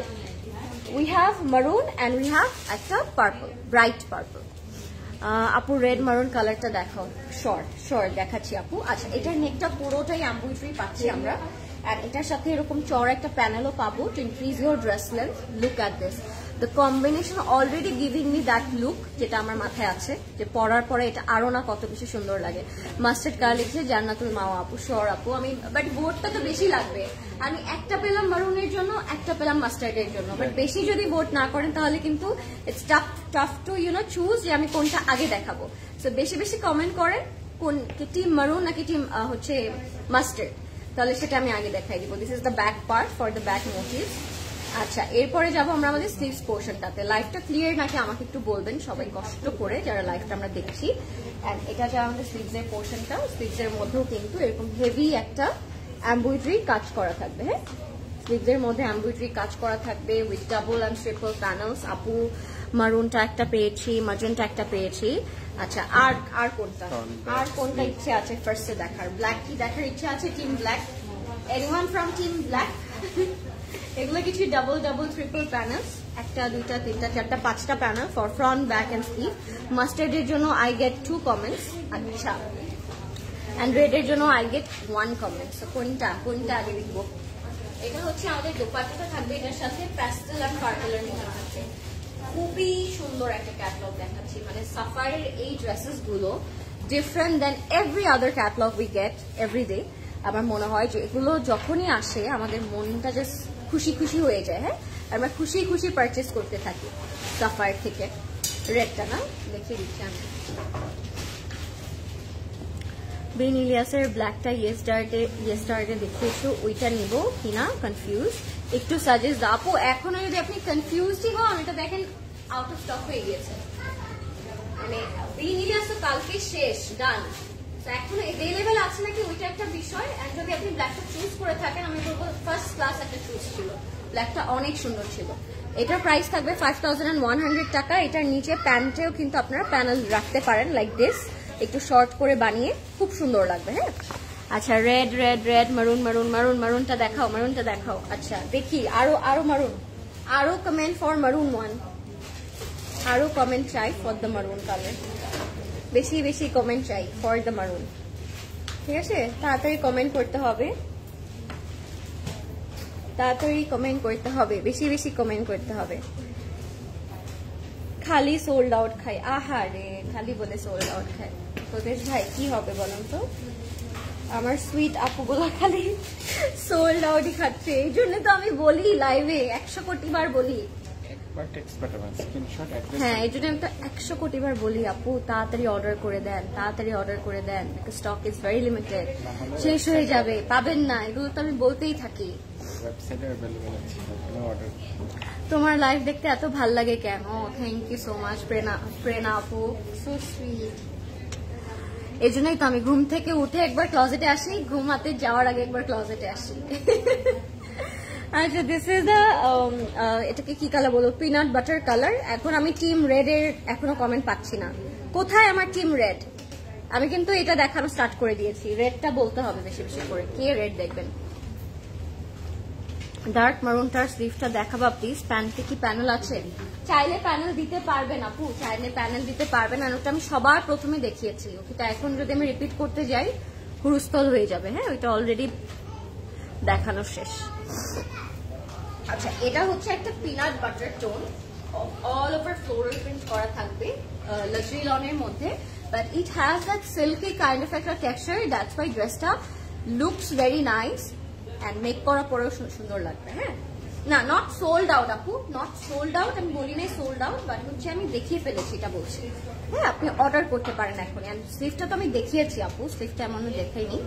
উই হ্যাভ মারুন অ্যান্ড উই হ্যাভ একটা পার্পল, ব্রাইট পার্পল। আপু রেড মারুন কালারটা দেখাও। শর্ট দেখাচ্ছি আপু। আচ্ছা, এটার নেকটা পুরোটাই এমব্রয়ডারি পাচ্ছি আমরা, আর এটার সাথে এরকম চড়া একটা প্যানেলও পাবো two increase your dress length. Look at this, the combination already giving me that look, যেটা আমার মাথায় আছে, যে পরার পরে এটা আরো না কত বেশি সুন্দর লাগে। মাস্টার্ড কালার লিখছে জান্নাতুল মাওয়া আপু। শিওর আপু, আমি বাট ভোটটা তো বেশি লাগবে, আমি একটা পেলাম মারুনের জন্য, একটা পেলাম মাস্টার্ডের জন্য, বাট বেশি যদি ভোট না করেন তাহলে কিন্তু ইটস টাফ টু চুজ যে আমি কোনটা আগে দেখাবো। সো বেশি কমেন্ট করেন কোন টিম মারুন নাকি টিম হচ্ছে মাস্টার্ড, তাহলে সেটা আমি আগে দেখাই দিব। This is the back part for the back motif. আচ্ছা, এরপরে যাবো আমরা আমাদের স্লিভস পোর্শনটাতে। লাইভটা ক্লিয়ার নাকি আমাকে একটু বলবেন সবাই কষ্ট করে যারা লাইভটা আমরা দেখছি। এন্ড এটা যা আমাদের স্লিভসের পোর্শনটা, স্লিভসের মধ্যেও কিন্তু এরকম হেভি একটা এমব্রয়ডারি কাজ করা থাকবে। হ্যাঁ, স্লিভসের মধ্যে এমব্রয়ডারি কাজ করা থাকবে with double and triple panels. আপু মারুনটা একটা পেয়েছি, ম্যাজেন্টা একটা পেয়েছি। আচ্ছা, আর কোনটা ইচ্ছে আছে ফার্স্টে দেখার? ব্ল্যাক কি দেখার ইচ্ছা আছে? Team black, anyone from team black? এগুলো কিছু ডাবল ট্রিপল প্যানেলস, একটা দুইটা তিনটা চারটা পাঁচটা panel for front, back and sleeve. মাস্টার্ডের জন্য আই গেট 2 কমেন্টস, আচ্ছা, এন্ড রেডের জন্য আই গেট 1 কমেন্ট। সো কোনটা আগে দেখবো? এটা হচ্ছে আমাদের দোপাট্টাটা থাকবে, এটার সাথে প্যাস্টেল আর পার্পলের মিশ্রণ আছে। খুবই সুন্দর একটা ক্যাটালগ দেখাচ্ছি, মানে সাফারের এই ড্রেসেস গুলো different than every other catalogue we get every day. আমার মনে হয় যে এগুলো যখনই আসে আমাদের মনটা জাস্ট খুশি হয়ে যায়। হ্যাঁ, আমরা খুশি পারচেস করতে থাকি সাফার থেকে। রেডটা না দেখিয়ে দিচ্ছি আমি। বিন ইলিয়াসের ব্ল্যাকটা ইয়েস্টারডে দেখিয়েছো, ওইটা নিব কিনা কনফিউজ, একটু সাজেস্ট দাও। আপু এখনো যদি আপনি কনফিউজই হন, এটা দেখেন আউট অফ স্টক হয়ে গিয়েছে, মানে বিন ইলিয়াস তো কালকে শেষ, ডান। এখনো এভেলেবেল আছে নাকি ওইটা একটা বিষয়। আর যদি আপনি ব্ল্যাকটা চুজ করে থাকেন, আমি বলবো ফার্স্ট ক্লাস একটা চুজ ছিল, ব্ল্যাকটা অনেক সুন্দর ছিল। এটার প্রাইস থাকবে 5100 টাকা। এটার নিচে প্যান্টেও কিন্তু আপনারা প্যানেল রাখতে পারেন লাইক দিস, একটু শর্ট করে বানিয়ে খুব সুন্দর লাগবে। হ্যাঁ, আচ্ছা রেড রেড রেড মারুন মারুন মারুন মারুনটা দেখাও, মারুনটা দেখাও। আচ্ছা দেখি আরো আরো মারুন, আরো কমেন্ট ফর মারুন ওয়ান, আরো কমেন্ট চাই ফর দ্য মারুন কালার, বেশি বেশি কমেন্ট চাই ফর দ্য মারুন। ঠিক আছে, তাড়াতাড়ি কমেন্ট করতে হবে, তাড়াতাড়ি কমেন্ট করতে হবে, বেশি বেশি কমেন্ট করতে হবে। খালি সোল্ড আউট খাই, আহারে খালি বলে সোল্ড আউট খাই। তোদের ভাই কি হবে বলুন তো, আমার সুইট আপুগুলো খালি সোল্ড আউটই খাচ্ছে। এই জন্য তো আমি বলি লাইভে 100 কোটি বার বলি, হ্যাঁ এই জন্য তো 100 কোটি বার বলি আপু তাড়াতাড়ি অর্ডার করে দেন, তাড়াতাড়ি অর্ডার করে দেন, স্টক ইজ ভেরি লিমিটেড, শেষ হয়ে যাবে, পাবেন না, এগুলো তো আমি বলতেই থাকি। তোমার লাইভ দেখতে এত ভাল লাগে কেন? থ্যাংক ইউ সো মাচ প্রেরণা আপু, সো সুইট। এই জন্যই তো আমি ঘুম থেকে উঠে একবার ক্লজেটে আসি, ঘুমাতে যাওয়ার আগে একবার ক্লজেটে আসি। আচ্ছা দিস ইজ দ্য, এটাকে কি কালার বলো, পিনাট বাটার কালার। এখন আমি টিম রেড এর এখনো কমেন্ট পাচ্ছি না, কোথায় আমার টিম রেড? আমি কিন্তু এটা দেখানো স্টার্ট করে দিয়েছি, রেডটা বলতে হবে বেশি বেশি করে, কে রেড দেখবেন। ডার্ক মারুনটার স্লিভটা দেখাবা প্লিজ। প্যান্টে কি প্যানেল আছে? চাইলে প্যানেল দিতে পারবেন আপু, চাইলে প্যানেল দিতে পারবেন, আর ওটা আমি সবার প্রথমে দেখিয়েছি, ওটা এখন যদি আমি রিপিট করতে যাই হুরুস্থল হয়ে যাবে। হ্যাঁ ওইটা অলরেডি দেখানো শেষ। আচ্ছা এটা হচ্ছে একটা peanut butter tone, all over floral print করা থাকবে, লাক্সারি লনের মধ্যে, but it has that silky kind of একটা টেক্সচার, দ্যাটস ওয়াই ড্রেসটা looks very nice and make করা পরেও সুন্দর লাগবে। হ্যাঁ না, নট সোল্ড আউট আপু, নট সোল্ড আউট, আমি বলি নাই সোল্ড আউট, বাট হচ্ছে আমি দেখিয়ে ফেলেছি এটা বলছি। হ্যাঁ আপনি অর্ডার করতে পারেন এখন, এন্ড স্লিভটা তো আমি দেখিয়েছি আপু, স্লিভটা এমন দেখাইনি।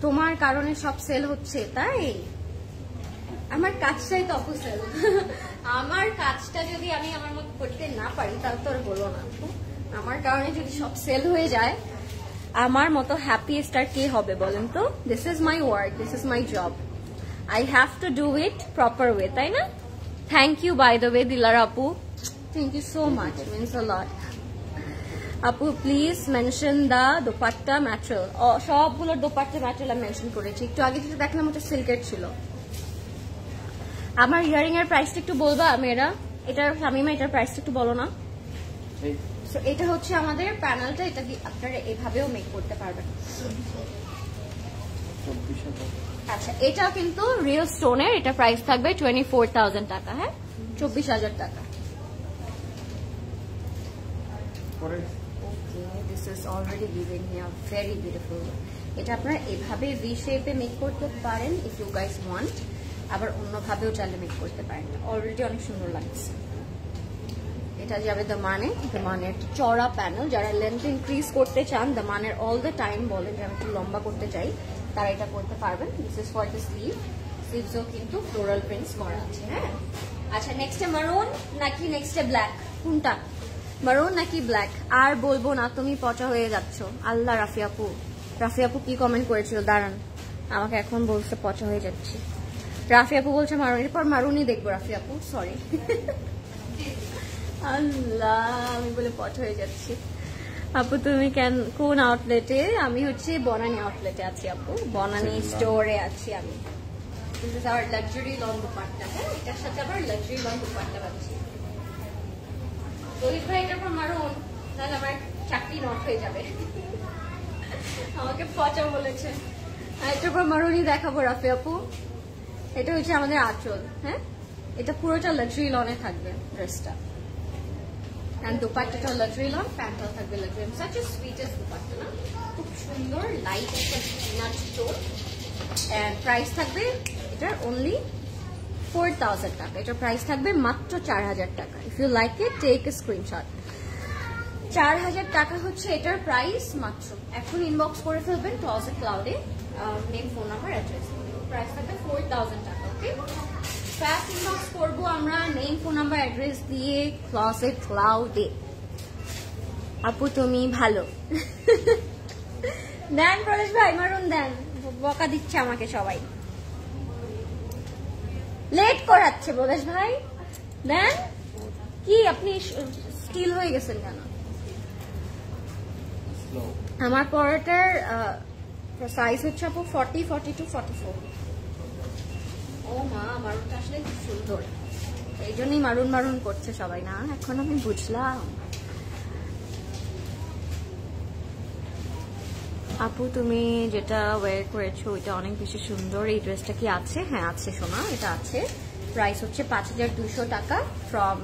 তোমার কারণে সব সেল হচ্ছে তাই? আমার কাজটাই তো আপু সেল। আমার কাজটা যদি আমি আমার মতো করতে না পারি তাহলে তো আর বলো না। আমার কারণে যদি সব সেল হয়ে যায়, আমার মতো হ্যাপি স্টার কে হবে বলেন তো? This is my work, this is my job, I have to do it proper way, তাই না? Thank you by the way Dilar আপু, thank you so much, means a lot. আপু please mention the dupatta material, সবগুলোর dupatta material আমি mention করেছি। একটু আগে যেটা দেখলাম ওটা সিল্কের ছিল। আমার ইয়ারিং এর প্রাইসটা একটু বলবা মেয়েরা? এটার শামিমা এটার প্রাইসটা একটু বলো না। এটা হচ্ছে আমাদের প্যানেলটা, এটা আপনারা এভাবেও মেক করতে পারবেন। আচ্ছা এটাও কিন্তু রিয়েল স্টোনের, এটা প্রাইস থাকবে 24,000 টাকা। হ্যাঁ 24,000 টাকা। This is already giving me a very beautiful look. এটা আপনারা এভাবে ভি শেপে মেক করতে পারেন if you guys want, আবার অন্যভাবেও চাইলে মেক করতে পারেন, অলরেডি অনেক সুন্দর লাগছে। এটা যাবে দামানে, দামানের একটা চড়া প্যানেল, যারা লেন্থ ইনক্রিজ করতে চান, দামানের অল দ্য টাইম বলেন যে আমি একটু লম্বা করতে চাই, তারা এটা করতে পারবেন। This is for the sleeve, স্লিভসও কিন্তু ফ্লোরাল প্রিন্টস করা আছে। হ্যাঁ আচ্ছা নেক্সটে মারুন নাকি নেক্সটে ব্ল্যাক, কোনটা? মারুন নাকি ব্ল্যাক? আর বলবো না, তুমি পচা হয়ে যাচ্ছ। আল্লাহ রাফিয়াপু, রাফিয়াপু কি কমেন্ট করেছিল দাঁড়ান, আমাকে এখন বলছে পচা হয়ে যাচ্ছে। রাফিয়াপু বলছে মারুন, এরপর মারুনই দেখবো রাফিয়াপু, সরি। আল্লাহ আমি বলে পচা হয়ে যাচ্ছি। আপু তুমি কোন আউটলেটে? আমি হচ্ছে বনানী আউটলেটে আছি আপু, বনানী স্টোরে আছি আমি। This is hour luxury long dupatta. হ্যাঁ এটার সাথে আবার লাক্সারি লং দুপাট্টা পাচ্ছি। রোহিত ভাই এটার পর মারুন, তাহলে আমার চাকরি নট হয়ে যাবে। আমাকে পচা বলেছে। এটার পর মারুনই দেখাবো রাফি আপু। এটা হচ্ছে আমাদের আঁচল। হ্যাঁ এটা পুরোটা লাক্সারি লনে থাকবে ড্রেসটা, এন্ড দুপাট্টাটা লাক্সারি লন, প্যান্টটাও থাকবে luxury. Such a sweetest dupatta না, খুব সুন্দর লাইট একটা পিনাট টোন, এন্ড প্রাইস থাকবে এটার অনলি 4,000 টাকা। এটার প্রাইস থাকবে মাত্র 4,000 টাকা। If you like it take a screenshot. 4,000 টাকা হচ্ছে এটার প্রাইস মাত্র। এখন ইনবক্স করে ফেলবেন ক্লজেট ক্লাউডে, name, phone number, address. Price থাকবে 4,000 টাকা। ওকে ফাস্ট ইনবক্স করবো আমরা নেম, ফোন নাম্বার, অ্যাড্রেস দিয়ে ক্লজেট ক্লাউডে। আপু তুমি ভালো। দেন প্রদেশ ভাই মারুন দেন, বকা দিচ্ছে আমাকে সবাই, লেট করাচ্ছে প্রদেশ ভাই। দেন কি আপনি স্টিল হয়ে গেছেন কেন? আমার পরাটার সাইজ হচ্ছে আপু 40, 42, 44। ও মা, মারুনটা আসলে খুব সুন্দর, এই জন্যই মারুন মারুন করছে সবাই। না এখন আমি বুঝলাম। আপু তুমি যেটা ওয়্যার করেছো ওইটা অনেক বেশি সুন্দর। এই ড্রেসটা কি আছে? হ্যাঁ আছে সোনা, এটা আছে। প্রাইস হচ্ছে 5200 টাকা from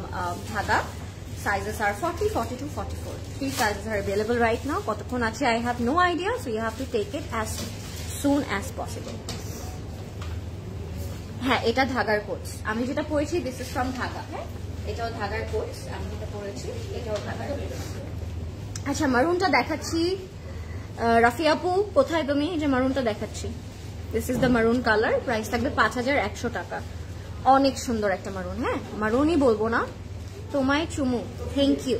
Dhaka. Sizes are 40, 42, 44. 3 sizes are available right now. কতক্ষণ আছে I have no idea, so you have to take it as soon as possible. হ্যাঁ এটা ঢাকার কোটস, আমি যেটা পরেছি দিস ইজ ফ্রম ঢাকা। হ্যাঁ এটাও ঢাকার কোটস, আমি যেটা পরেছি এটাও ঢাকার। আচ্ছা মারুনটা দেখাচ্ছি। রাফি আপু কোথায় তুমি? যে মারুনটা দেখাচ্ছি, দিস ইজ দ্য মারুন কালার। প্রাইস থাকবে 5100 টাকা। অনেক সুন্দর একটা মারুন। হ্যাঁ মারুনই বলবো না, তোমায় চুমু। Thank you.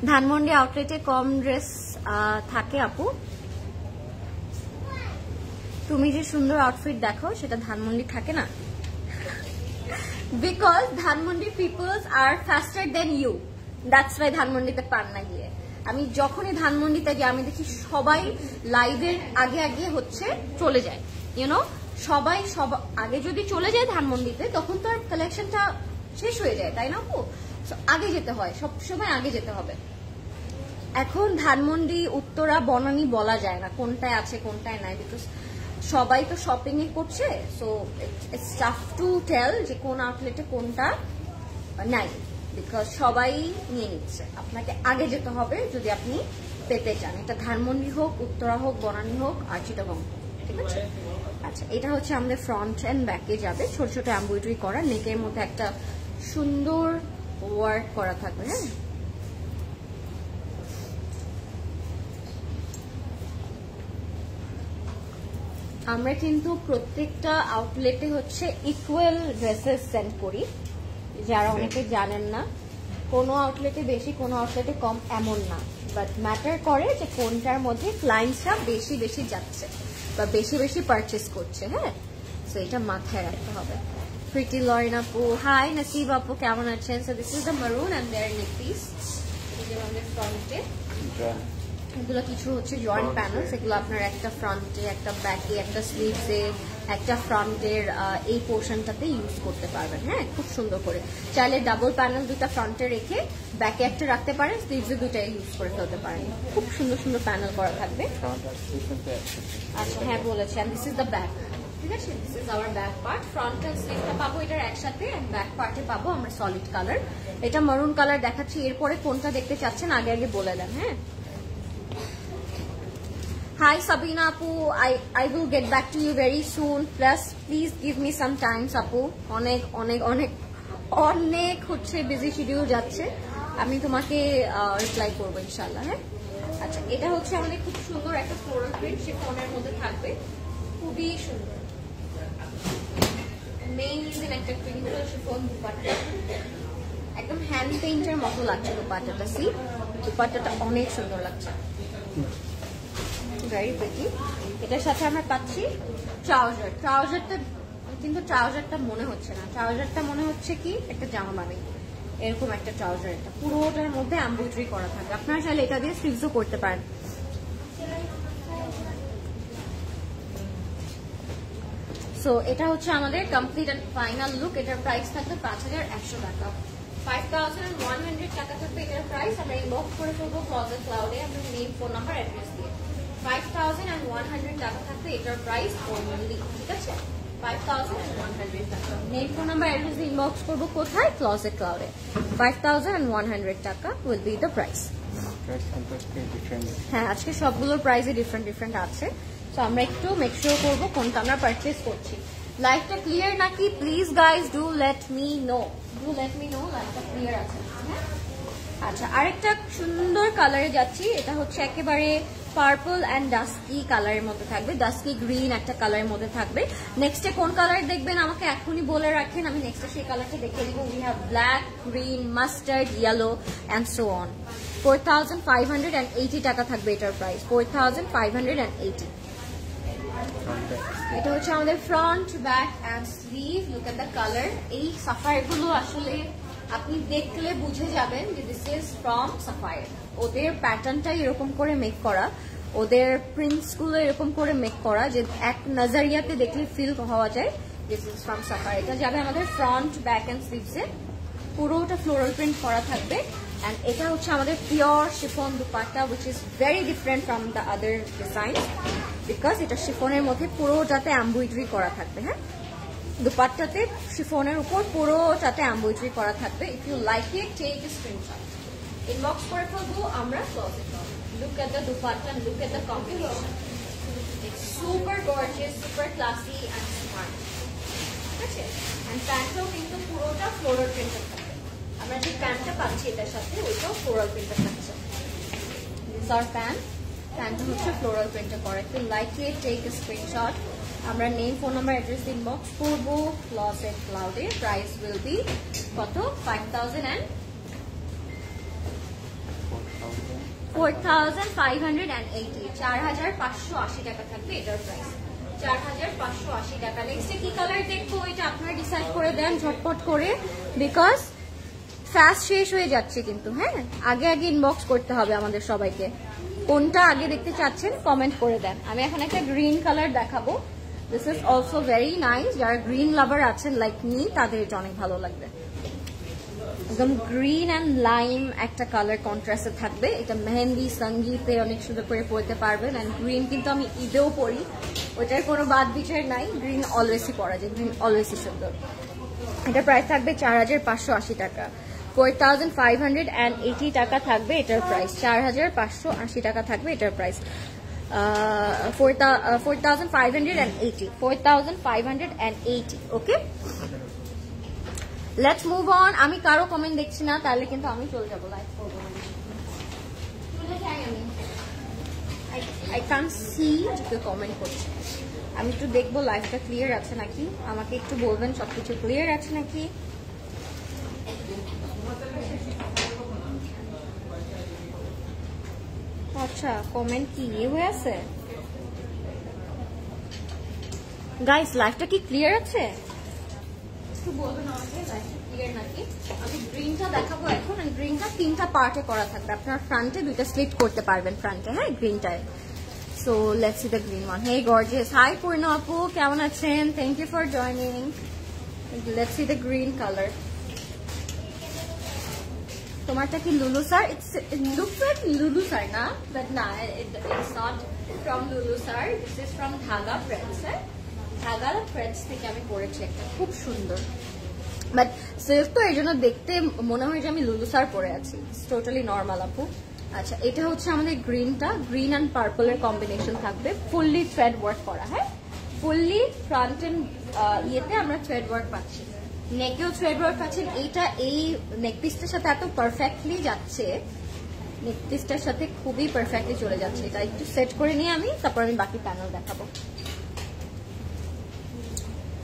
ধানমন্ডি আউটলেটে কম ড্রেস থাকে আপু। তুমি যে সুন্দর আউটফিট দেখো সেটা ধানমন্ডি থাকে না, because Dhanmondi peoples are faster than you, that's why ধানমন্ডিতে পান না গিয়ে। আমি যখনই ধানমন্ডিতে যাই আমি দেখি সবাই লাইভের আগে আগে হচ্ছে চলে যায়, ইউনো সবাই আগে যদি চলে যায় ধানমন্ডিতে তখন তো আর কালেকশনটা শেষ হয়ে যায়, তাই না আপু? আগে যেতে হয়, সবসময় আগে যেতে হবে। এখন ধানমন্ডি, উত্তরা, বনানী বলা যায় না কোনটায় আছে কোনটায় নাই, বিকজ সবাই তো শপিং এ করছে। So it's tough to tell যে কোন আউটলেটে কোনটা নাই, বিকজ সবাই নিয়ে নিচ্ছে। আপনাকে আগে যেতে হবে যদি আপনি পেতে চান। এটা ধানমন্ডি হোক, উত্তরা হোক, বনানী হোক, আর চিটাগং, ঠিক আছে? আচ্ছা এটা হচ্ছে আমাদের ফ্রন্ট এন্ড ব্যাকে যাবে, ছোট ছোট এমব্রয়ডারি করা, নেকের মধ্যে একটা সুন্দর ওয়ার্ক করা থাকবে। হ্যাঁ আমরা কিন্তু প্রত্যেকটা আউটলেটে হচ্ছে ইকুয়াল ড্রেসেস সেন্ড করি, যারা অনেকে জানেন না। কোনো আউটলেটে বেশি কোনো আউটলেটে কম এমন না, বাট ম্যাটার করে যে কোনটার মধ্যে ক্লায়েন্টসরা বেশি বেশি যাচ্ছে বা বেশি বেশি পারচেস করছে। হ্যাঁ সো এটা মাথায় রাখতে হবে। প্রিটি লরেন আপু হাই, নাসিব আপু কেমন আছেন? সো দিস ইজ দ্য মারুন এন্ড দেয়ার নেক পিস। আমাদের ফ্রন্টে এগুলো কিছু হচ্ছে জয়েন্ট প্যানেলস, এগুলো আপনার একটা ফ্রন্টে, একটা ব্যাকে, একটা স্লিভসে, একটা ফ্রন্টের এই পোর্শনটাতে ইউজ করতে পারবেন। হ্যাঁ খুব সুন্দর করে, চাইলে ডাবল প্যানেল দুটা ফ্রন্টে রেখে ব্যাকে একটা রাখতে পারেন, স্লিভসে দুটা ইউজ করে ফেলতে পারেন। খুব সুন্দর সুন্দর প্যানেল করা থাকবে। আচ্ছা হ্যাঁ বলেছেন, দিস ইজ দ্য ব্যাক, ঠিক আছে? This is our back part. Front and স্লিভটা পাবো এটার একসাথে, ব্যাক পার্টে পাবো আমরা সলিড কালার। এটা মারুন কালার দেখাচ্ছি, এরপরে কোনটা দেখতে চাচ্ছেন আগে আগে বলে দেন। হ্যাঁ Hi Sabina Apu, I will get back to you very soon. Plus please give me some time Apu. অনেক অনেক অনেক অনেক হচ্ছে বিজি শিডিউল যাচ্ছে, আমি তোমাকে রিপ্লাই করবো ইনশাআল্লাহ। হ্যাঁ আচ্ছা এটা হচ্ছে আমাদের খুব সুন্দর একটা ফ্লোরাল প্রিন্ট শিফনের মধ্যে থাকবে, খুবই সুন্দর। মেইন রিজন একটা প্রিন্টার শিফন দুপাট্টা, একদম হ্যান্ড পেইন্টের মতো লাগছে দুপাট্টাটা। সি দুপাট্টাটা অনেক সুন্দর লাগছে, ভেরি প্রিটি। এটার সাথে আমরা পাচ্ছি ট্রাউজার। ট্রাউজারটা কিন্তু ট্রাউজারটা মনে হচ্ছে না, ট্রাউজারটা মনে হচ্ছে কি একটা জামা বানাই, এরকম একটা ট্রাউজার। এটা পুরোটার মধ্যে এমব্রয়ডারি করা থাকে, আপনারা চাইলে এটা দিয়ে স্লিভসও করতে পারেন। সো এটা হচ্ছে আমাদের কমপ্লিট এন্ড ফাইনাল লুক। এটার প্রাইস থাকবে 5100 টাকা, 5100 টাকা থাকবে এটার প্রাইস। আমরা ইনবক্স করে ফেলবো ক্লজেট ক্লাউডে, আমরা নেম, ফোন নাম্বার, অ্যাড্রেস দিয়ে। 5100 টাকা থাকবে এটার প্রাইস অনলি, ঠিক আছে? 5100 টাকা। নেম, ফোন নাম্বার, অ্যাড্রেস দিয়ে ইনবক্স করবো কোথায়? ক্লজেট ক্লাউডে। 5100 টাকা উইল বি দ্য প্রাইস। হ্যাঁ আজকে সবগুলোর প্রাইসে ডিফারেন্ট ডিফারেন্ট আছে, তো আমরা একটু মেক শিওর করবো কোনটা আমরা পারচেস করছি। লাইভটা ক্লিয়ার নাকি? Please guys do let me no, লাইভটা ক্লিয়ার আছে। হ্যাঁ আচ্ছা আরেকটা সুন্দর কালারে যাচ্ছি, এটা হচ্ছে একেবারে পার্পল অ্যান্ড ডাস্কি কালারের মধ্যে থাকবে, ডাস্কি গ্রিন একটা কালারের মধ্যে থাকবে। নেক্সটে কোন কালার দেখবেন আমাকে এখনই বলে রাখেন, আমি নেক্সটে সেই কালারটা দেখিয়ে দিব। We have black, green, mustard, yellow and so on. 4580 টাকা থাকবে এটার প্রাইস, 4580। এটা হচ্ছে আমাদের front, back and sleeve. Look at the colour. এই সাফায়ার গুলো আসলে আপনি দেখলে বুঝে যাবেন যে দিস ইজ ফ্রম সাফায়ার। ওদের প্যাটার্নটাই এরকম করে মেক করা, ওদের প্রিন্টস গুলো এরকম করে মেক করা যে এক নজরিয়াতে দেখলে ফিল হওয়া যায় দিস ইজ ফ্রম সাফায়ার। এটা যাবে আমাদের ফ্রন্ট, ব্যাক এন্ড স্লিভসে, পুরোটা ফ্লোরাল প্রিন্ট করা থাকবে। এন্ড এটা হচ্ছে আমাদের pure chiffon dupatta, which is very different from the other designs because এটা শিফনের মধ্যে পুরোটাতে এমব্রয়ডারি করা থাকবে। হ্যাঁ, দুপাট্টাতে শিফনের উপর পুরোটাতে এমব্রয়ডারি করা থাকবে। If you like it, take a screenshot, inbox করে ফেলবো আমরা। Look at the dupatta, look at the combination, it's super gorgeous, super classy and smart. ঠিক আছে, এন্ড প্যান্টটাও কিন্তু পুরোটা ফ্লোরাল প্রিন্টেড থাকবে। আমরা যে প্যান্টটা পাচ্ছি এটার সাথে ওইটাও ফ্লোরাল প্রিন্টেড থাকছে। দিস আর প্যান্ট, প্যান্টটা হচ্ছে ফ্লোরাল প্রিন্টে করা। If you like it, take a screenshot. আমরা name, phone number, address inbox করবো। ক্লসেট ক্লাউডে প্রাইস উইল বি কত? 4,580, 4,580 টাকা থাকবে এটার প্রাইস, 4,580 টাকা। নেক্সটে কি কালার দেখবো এটা আপনারা ডিসাইড করে দেন ঝটপট করে, বিকজ ফাস্ট শেষ হয়ে যাচ্ছে কিন্তু। হ্যাঁ, আগে আগে ইনবক্স করতে হবে আমাদের সবাইকে। কোনটা আগে দেখতে চাচ্ছেন কমেন্ট করে দেন। আমি এখন একটা গ্রিন কালার দেখাবো। This is also very nice. যারা গ্রিন লাভার আছেন লাইক মি, তাদের এটা অনেক ভালো লাগবে। একদম গ্রিন অ্যান্ড লাইম একটা কালার কন্ট্রাস্টে থাকবে। এটা মেহেন্দি, সঙ্গীতে অনেক সুন্দর করে পরতে পারবেন। অ্যান্ড গ্রিন কিন্তু আমি ঈদেও পরি, ওটার কোনো বাদ বিচার নাই। গ্রিন অলওয়েজই পরা যায়, গ্রিন অলওয়েজই সুন্দর। এটা প্রাইস থাকবে 4,580 টাকা। 4,580 টাকা থাকবে এটার প্রাইস, 4,580 টাকা থাকবে এটার price. 4,580, okay. Let's move on. আমি কারো কমেন্ট দেখছি না, তাহলে কিন্তু আমি চলে যাবো, লাইভ করবো। আই ক্যান সি যে কমেন্ট করছে। আমি একটু দেখবো লাইভটা ক্লিয়ার আছে নাকি, আমাকে একটু বলবেন সবকিছু ক্লিয়ার আছে নাকি। আচ্ছা, কমেন্ট কি ইয়ে হয়ে আছে গাইস? লাইভটা কি ক্লিয়ার আছে? একটু বলবেন আমাকে লাইভটা ক্লিয়ার নাকি। আমি গ্রিনটা দেখাবো এখন। গ্রিনটা 3টা পার্টে করা থাকবে, আপনার ফ্রন্টে 2টা স্লিট করতে পারবেন ফ্রন্টে। হ্যাঁ, গ্রিনটায়। So let's see the green one. Hey gorgeous, hi Purna আপু, কেমন আছেন? Thank you for joining. Let's see the green colour. তোমারটা কি Lulusar? It looks like Lulusar না, বাট না, it's not from Lulusar. This is from Dhaga Friends. Dhaga Friends থেকে আমি পরেছি একটা, খুব সুন্দর। বাট সিল্ক তো এই জন্য দেখতে মনে হয় যে আমি লুলু স্যার পরে আছি। ইটস টোটালি নর্মাল আপু। আচ্ছা, এটা হচ্ছে আমাদের গ্রিনটা, গ্রিন অ্যান্ড পার্পলের কম্বিনেশন থাকবে, ফুললি থ্রেড ওয়ার্ক করা। হ্যাঁ, ফুললি ফ্রন্ট এন্ড ইয়েতে আমরা থ্রেড ওয়ার্ক পাচ্ছি, নেকেও থ্রেড ওয়ার্ক পাচ্ছেন। এইটা এই নেকপিসটার সাথে এত পারফেক্টলি যাচ্ছে, নেকপিসটার সাথে খুবই পারফেক্টলি চলে যাচ্ছে। এটা একটু সেট করে নিয়ে আমি তারপর আমি বাকি প্যানেল দেখাবো।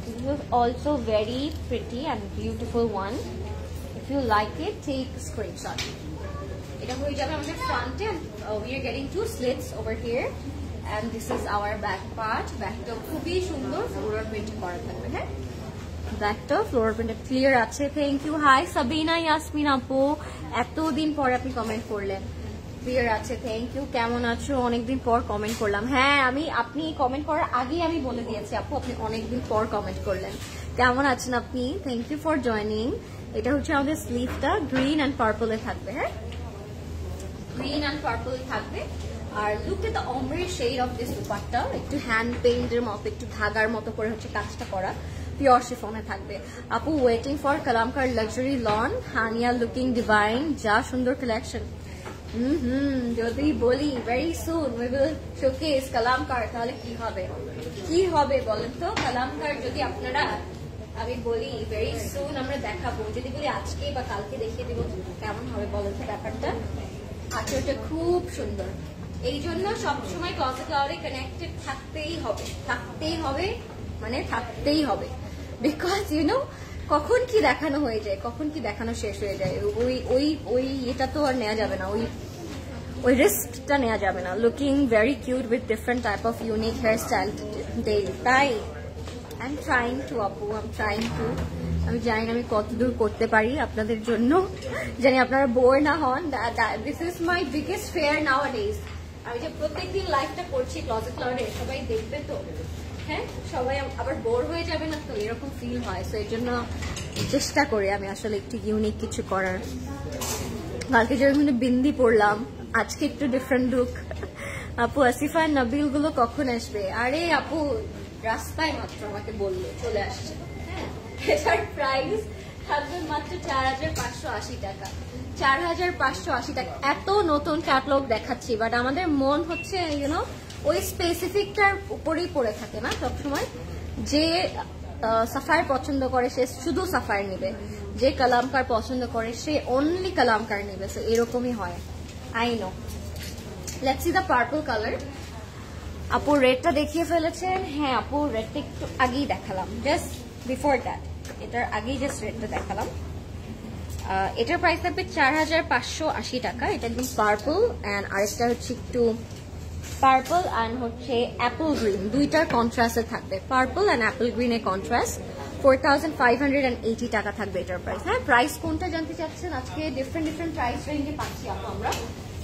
This is also very pretty and beautiful one. If you like it, take a screenshot. এটা হয়ে যাবে আমাদের ফ্রন্টে। We are getting 2 slits over here and this is our back part. ব্যাকটা খুবই সুন্দর ফ্লোরাল প্রিন্ট করা থাকবে। হ্যাঁ, ব্যাকটা ফ্লোরাল প্রিন্ট ক্লিয়ার আছে। Thank you. Hi Sabina Yasmin আপু, এতদিন পরে আপনি কমেন্ট করলেন। ক্লিয়ার আছে, থ্যাংক ইউ। কেমন আছো? অনেকদিন পর কমেন্ট করলাম। হ্যাঁ, আপনি কমেন্ট করার আগেই আমি বলে দিয়েছি আপু, আপনি অনেকদিন পর কমেন্ট করলেন। কেমন আছেন আপনি? Thank you for joining. এটা হচ্ছে আমাদের স্লিভটা, গ্রিন অ্যান্ড পার্পলে থাকবে। হ্যাঁ, গ্রিন অ্যান্ড পার্পল থাকবে। আর look at the ombre shade of this dupatta, একটু হ্যান্ড পেইন্টের মতো, একটু ধাগার মতো করে হচ্ছে কাজটা করা, পিওর শিফনে থাকবে। আপু waiting for Kalamkar luxury lawn, Hania looking divine, যা সুন্দর কালেকশন। যদি বলি very soon we will showcase Kalamkar, তাহলে কি হবে? কি হবে বলেন তো? কালামকার যদি আপনারা, আমি বলি ভেরি সুন আমরা দেখাবো, যদি বলি আজকে বা কালকে দেখিয়ে দেবো, কেমন হবে বলেন তো ব্যাপারটা? আচরটা খুব সুন্দর। এই জন্য সবসময় ক্লজেট ক্লাউডে কানেক্টেড থাকতেই হবে, মানে থাকতেই হবে। বিকজ ইউ নো, কখন কি দেখানো হয়ে যায়, কখন কি দেখানো শেষ হয়ে যায়, ওই এটা তো আর নেওয়া যাবে না, ওই রিস্কটা নেওয়া যাবে না। Looking very cute with different type of unique hair style daily. তাই আই এম ট্রাইং টু আপু, আই এম ট্রাইং টু আমি জানি না আমি কতদূর করতে পারি আপনাদের জন্য, জানি আপনারা বোর না হন। This is my biggest fair now days. আমি যে প্রত্যেকদিন লাইভটা করছি ক্লজেট ক্লাউডে, সবাই দেখবে তো, হ্যাঁ সবাই আবার বোর হয়ে যাবে না তো, এরকম ফিল হয়। সো এই জন্য চেষ্টা করি আমি আসলে একটু ইউনিক কিছু করার। কালকে যেরকম বিন্দি পড়লাম, আজকে একটু ডিফারেন্ট লুক। আপু আসিফা নাবিল গুলো কখন আসবে? আরে আপু রাস্তায় মাত্র আমাকে বললো চলে আসছে। হ্যাঁ, এটার প্রাইস থাকবে মাত্র 4580 টাকা। 4580 টাকা। এত নতুন ক্যাটালগ দেখাচ্ছি, বাট আমাদের মন হচ্ছে ইউনো ওই স্পেসিফিকটার উপরেই পড়ে থাকে না সবসময়। যে সাফায়ার পছন্দ করে সে শুধু সাফায়ার নিবে, যে কালামকার পছন্দ করে সে অনলি কালামকার নিবে। সো এরকমই হয়, I know. Let's see the purple colour. আপু রেডটা দেখিয়ে ফেলেছেন? হ্যাঁ আপু রেডটা একটু আগেই দেখালাম, জাস্ট বিফোর দ্যাট, এটার আগেই জাস্ট রেডটা দেখালাম। এটার প্রাইস থাকবে 4580 টাকা। এটা একদম পার্পল অ্যান্ড আরেকটা হচ্ছে একটু পার্পল অ্যান্ড হচ্ছে অ্যাপল গ্রিন, দুইটার কন্ট্রাস্টে থাকবে, পার্পল অ্যান্ড অ্যাপল গ্রিনের কন্ট্রাস্ট। 4580 টাকা থাকবে এটার প্রাইস। হ্যাঁ, প্রাইস কোনটা জানতে চাচ্ছেন? আজকে ডিফারেন্ট প্রাইস রেঞ্জে পাচ্ছি আপু আমরা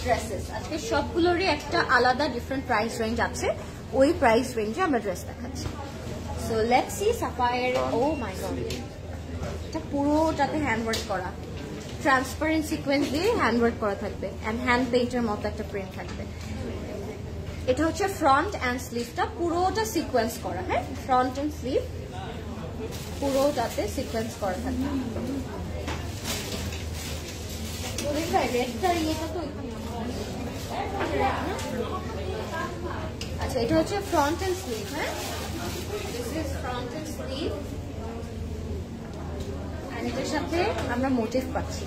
ড্রেসেস। আজকে সবগুলোরই একটা আলাদা ডিফারেন্ট প্রাইস রেঞ্জ আছে, ওই প্রাইস রেঞ্জে আমরা ড্রেস দেখাচ্ছি। So let's see Sapphire. Oh my God, এটা পুরোটাতে হ্যান্ডওয়ার্ক করা, ট্রান্সপারেন্ট সিকোয়েন্স দিয়ে হ্যান্ডওয়ার্ক করা থাকবে অ্যান্ড হ্যান্ড পেইন্টের মতো একটা প্রিন্ট থাকবে। এটা হচ্ছে ফ্রন্ট অ্যান্ড স্লিভটা পুরোটা সিকোয়েন্স করা। হ্যাঁ, ফ্রন্ট অ্যান্ড স্লিভ পুরোটাতে সিকোয়েন্স করা থাকবে। আচ্ছা, এটা হচ্ছে ফ্রন্ট অ্যান্ড স্লিভ। হ্যাঁ, this is front and sleeve. আর এটার সাথে আমরা মোটিভ পাচ্ছি।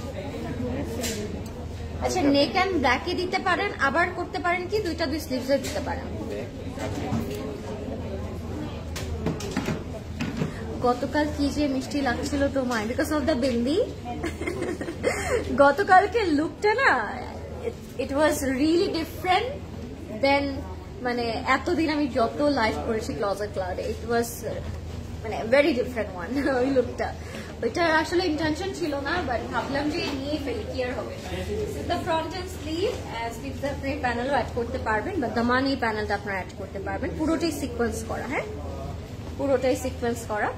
আচ্ছা, নেক অ্যান্ড ব্ল্যাকে দিতে পারেন, আবার করতে পারেন কি দুই স্লিভসে দিতে পারেন। গতকাল কি যে মিষ্টি লাগছিল তোমায়, বিকজ অফ দ্য বিন্দি। গতকালকে লুকটা না, ইট ওয়াজ রিয়েলি ডিফারেন্ট দেন মানে এতদিন আমি যত লাইভ করেছি ক্লজেট ক্লাউডে, ইট ওয়াজ মানে ভেরি ডিফারেন্ট ওয়ান। ওই লুকটা, ওইটা আসলে ইন্টেনশন ছিল না, বাট ভাবলাম যে নিয়ে ফেলি, কি আর হবে। দ্য ফ্রন্ট অ্যান্ড স্লিভ, স্লিভসে আপনি প্যানেলও অ্যাড করতে পারবেন, বা দামানি প্যানেলটা আপনারা অ্যাড করতে পারবেন। পুরোটাই সিকোয়েন্স করা। হ্যাঁ, পুরোটাই সিকোয়েন্স করা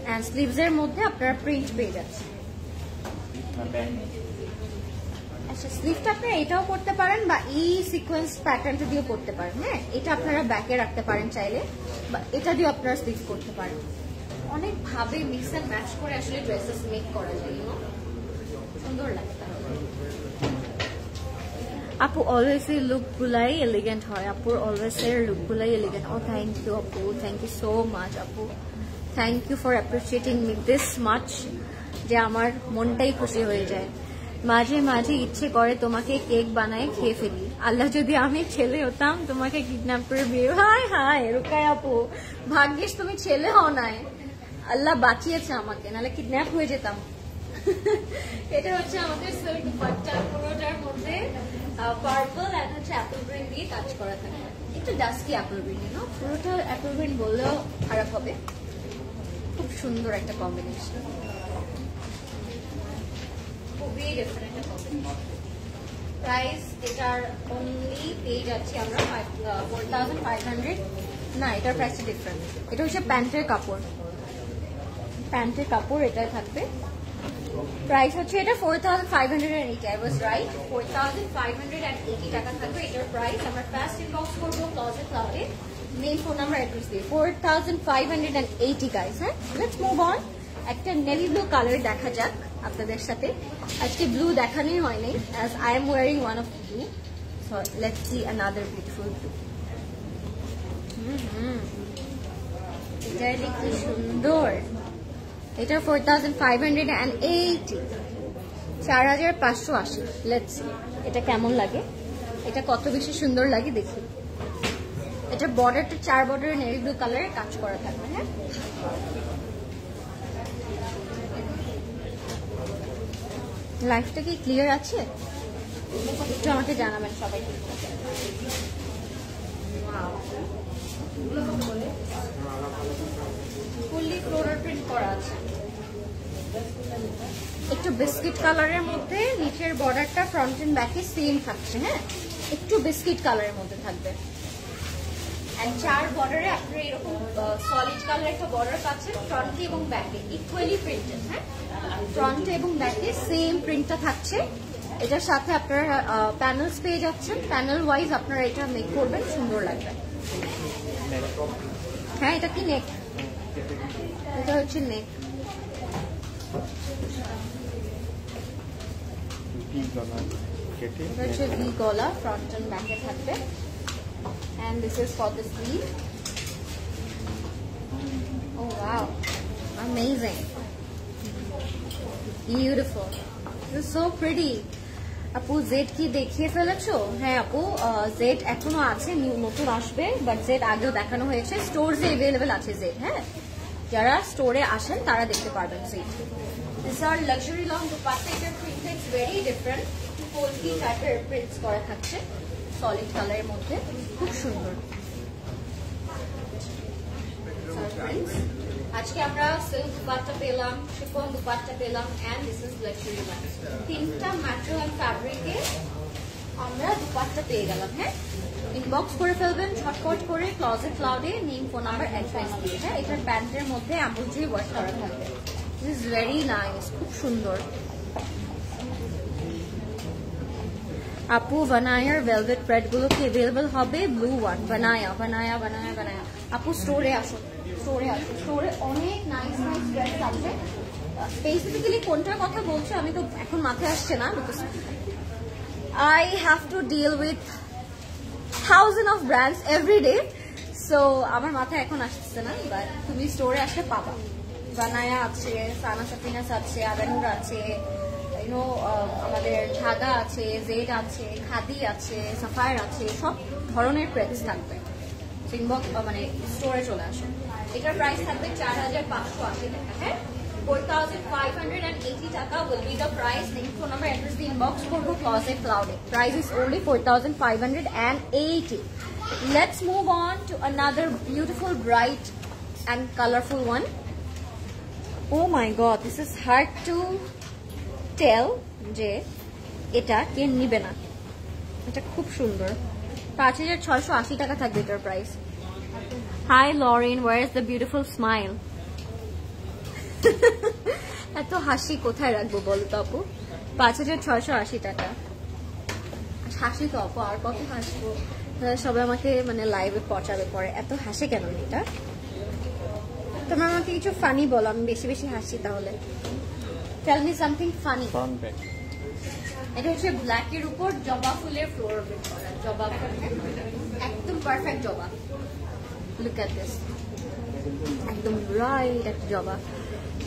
অ্যান্ড স্লিভসের মধ্যে আপনারা প্রিন্ট পেয়ে যাচ্ছেন। আচ্ছা, স্লিভটা আপনারা এটাও করতে পারেন বা এই সিকোয়েন্স প্যাটার্নটা দিয়েও করতে পারেন। হ্যাঁ, এটা আপনারা ব্যাকে রাখতে পারেন চাইলে, বা এটা দিয়েও আপনারা স্লিভ করতে পারেন। অনেক ভাবে মিক্স অ্যান্ড ম্যাচ করে আসলে ড্রেসেস মেক করা যায়, সুন্দর লাগে। আপু অলওয়েজ এর লুক গুলাই এলিগেন্ট হয়, আপুর অলওয়েজ এর লুক গুলাই এলিগেন্ট। ও থ্যাংক ইউ আপু, থ্যাংক ইউ সো মাচ আপু, thank you for appreciating me this much, যে আমার মনটাই খুশি হয়ে যায়। মাঝে মাঝে ইচ্ছে করে তোমাকে কেক বানায় খেয়ে ফেলি। আল্লাহ যদি আমি ছেলে হতাম তোমাকে কিডন্যাপ করে বিয়ে। হায় হায় রুকায় আপু, ভাগ্যিস তুমি ছেলে হও নাই, আল্লাহ বাঁচিয়েছে আমাকে, নাহলে কিডন্যাপ হয়ে যেতাম। এটা হচ্ছে আমাদের সিল্ক দুপাট্টা, পুরোটার মধ্যে পার্পল এন্ড হচ্ছে অ্যাপল গ্রিন দিয়ে কাজ করা থাকে, একটু ডাস্কি অ্যাপল গ্রিন, পুরোটা অ্যাপল গ্রিন বললেও খারাপ হবে। খুব সুন্দর একটা কম্বিনেশন, খুবই ডিফারেন্ট একটা কম্বিনেশন। প্রাইস এটার অনলি পেয়ে যাচ্ছি আমরা 4500। না, এটার প্রাইসটা ডিফারেন্ট। এটা হচ্ছে প্যান্টের কাপড়, প্যান্টের কাপড় এটাই থাকবে। প্রাইস হচ্ছে এটা 4580। আই ওয়াজ রাইট, 4580 টাকা থাকবে এটার প্রাইস। আমরা ফার্স্ট ইনবক্স করবো ক্লজেট ক্লাউডে, মেইন ফোন নাম্বার অ্যাড্রেস দিয়ে। 4580 গাইস। হ্যাঁ, লেটস মুভ অন। একটা নেভি ব্লু কালার দেখা যাক আপনাদের সাথে। আজকে ব্লু দেখানোই হয়নি, as I am wearing one of blue. So let's see another beautiful blue. এটা কি সুন্দর, এটা 4580, 4580। লেটস সি এটা কেমন লাগে, এটা কত বেশি সুন্দর লাগে দেখি। এটা বর্ডারটা 4 বর্ডারের নেভি ব্লু কালারের কাজ করা থাকবে। হ্যাঁ, লাইফটা কি ক্লিয়ার আছে একটু আমাকে জানাবেন সবাই। ফুললি ফ্লোরাল প্রিন্ট করা আছে। একটু বিস্কিট কালারের মধ্যে, নিচের বর্ডারটা ফ্রন্ট এন্ড ব্যাকে সেম থাকছে। হ্যাঁ, একটু বিস্কিট কালারের মধ্যে থাকবে। এন্ড 4 বর্ডারে আপনারা এরকম সলিড কালার একটা বর্ডার পাচ্ছেন ফ্রন্টে এবং ব্যাকে, ইকুয়ালি প্রিন্টেড। হ্যাঁ, ফ্রন্টে এবং ব্যাকে সেম প্রিন্টটা থাকছে। এটার সাথে আপনারা প্যানেলস পেয়ে যাচ্ছেন। প্যানেল ওয়াইজ আপনারা এটা মেক করবেন, সুন্দর লাগবে। হ্যাঁ, এটা কি নেক? এটা হচ্ছে নেক। এটা হচ্ছে ভি গলা, ফ্রন্ট এন্ড ব্যাকে থাকবে। And this is for the sleeve. Oh wow, amazing, beautiful, this is so pretty. আপু জেড কি দেখিয়ে ফেলেছো? হ্যাঁ আপু, জেড এখনো আছে, নতুন আসবে, বাট জেড আগেও দেখানো হয়েছে। স্টোরসে अवेलेबल আছে জেড। হ্যাঁ, যারা স্টোরে আসেন তারা দেখতে পারবেন Z. These are luxury long dupatta. এর print is very different, polki টাইপের প্রিন্টস করা থাকছে সলিড কালারের মধ্যে, খুব সুন্দর। আজকে আমরা সিল্ক দুপাট্টা পেলাম, শিফন দুপাট্টা পেলাম, and this is luxury one. তিনটা ম্যাটেরিয়াল এন্ড ফ্যাব্রিকে আমরা দুপাট্টা পেয়ে গেলাম। হ্যাঁ, ইনবক্স করে ফেলবেন ঝটপট করে ক্লোজেট ক্লাউডে, নেম, ফোন নাম্বার, অ্যাড্রেস দিয়ে। হ্যাঁ, এটার প্যান্টের মধ্যে এমব্রয়ডারি ওয়ার্ক করা থাকবে। দিস ইজ ভেরি নাইস, খুব সুন্দর। আপু বানায়ার ভেলভেট প্রেড গুলো কি अवेलेबल হবে? ব্লু ওয়ান, বানায়া বানায়া বানায়া বানায়া। আপু স্টোরে আসুন, স্টোরে আসুন, স্টোরে অনেক নাইস নাইস ড্রেস আছে। স্পেসিফিক্যালি কোনটার কথা বলছো আমি তো এখন মাথায় আসছে না, because I have to deal with thousand of brands every day, so আমার মাথায় এখন আসছে না। বাট তুমি স্টোরে আসলে পাবা। বানায়া আছে, সানা সাফিনাস আছে, আবেনুর আছে, আমাদের ধাগা আছে, জেড আছে, খাদি আছে, সাফায়ার আছে, সব ধরনের প্রাইস থাকবে। ইনবক্স মানে স্টোরে চলে আসুন। এটার প্রাইস থাকবে 4580 টাকা। হ্যাঁ, 4580 টাকা will be the price. Link phone number address the inbox করবো Closet Cloud. Price is only 4580. Let's move on to another beautiful, bright and colorful one. Oh my god, this is hard to tell যে এটা কে নিবে না। এটা খুব সুন্দর। 5680 টাকা থাকবে এটার price. Hi Lauren, where is the beautiful smile? এত হাসি কোথায় রাখবো বলো তো আপু? 5680 টাকা। হাসি তো আপু, আর কত হাসবো? সবাই আমাকে মানে লাইভে পচাবে পরে, এত হাসে কেন এটা? তোমরা আমাকে কিছু ফানি বলো, আমি বেশি বেশি হাসি তাহলে। Tell me something funny. এটা হচ্ছে ব্ল্যাক এর উপর জবা ফুলের ফ্লোরাল প্রিন্ট করা, জবা একদম পারফেক্ট জবা। লুক এট দিস, একদম রাইট একটা জবা।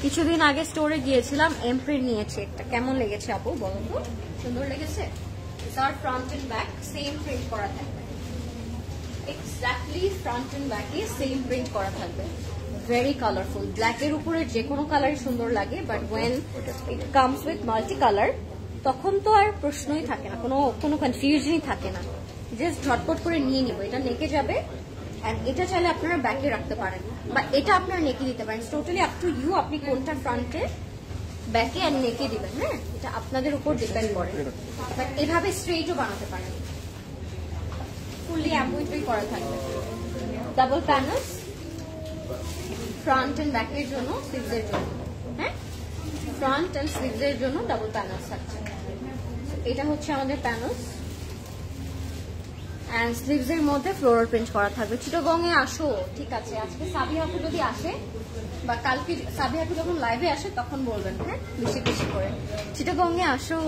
কিছুদিন আগে স্টোরে গিয়েছিলাম, এমপ্রিন্ট নিয়েছি একটা। কেমন লেগেছে আপু বলো তো? সুন্দর লেগেছে? আর front and back same print করা থাকবে, এক্স্যাক্টলি ফ্রন্ট এন্ড ব্যাকে সেম প্রিন্ট করা থাকবে। Very colourful. ব্ল্যাকের উপরে যে কোনো কালারই সুন্দর লাগে, but when it comes with multi colour তখন তো আর প্রশ্নই থাকে না, কোনো কনফিউশনই থাকে না। জাস্ট ঝটপট করে নিয়ে নিব। এটা নেকে যাবে, এন্ড এটা চাইলে আপনারা ব্যাকে রাখতে পারেন, বা এটা আপনারা নেকে দিতে পারেন। টোটালি আপ টু ইউ, আপনি কোনটা ফ্রন্টে, ব্যাকে আর নেকে দিবেন। হ্যাঁ, এটা আপনাদের উপর ডিপেন্ড করে। বাট এভাবে স্ট্রেইটও বানাতে পারেন। ফুললি এমব্রয়ডারি করা থাকবে। ডাবল প্যানেলস ফ্রন্ট এন্ড ব্যাকের জন্য, স্লিভসের জন্য। হ্যাঁ, ফ্রন্ট এন্ড স্লিভসের জন্য ডাবল প্যানেলস থাকছে। এটা হচ্ছে আমাদের প্যানেলস, এন্ড স্লিভস এর মধ্যে ফ্লোরাল প্রিন্ট করা থাকবে। চিটাগং এ আসো, ঠিক আছে? আজকে সাবিহাপু যদি আসে বা কালকে সাবিহাপু যখন লাইভে আসে তখন বলবেন। হ্যাঁ, বেশি বেশি করে চিটাগং এ আসো।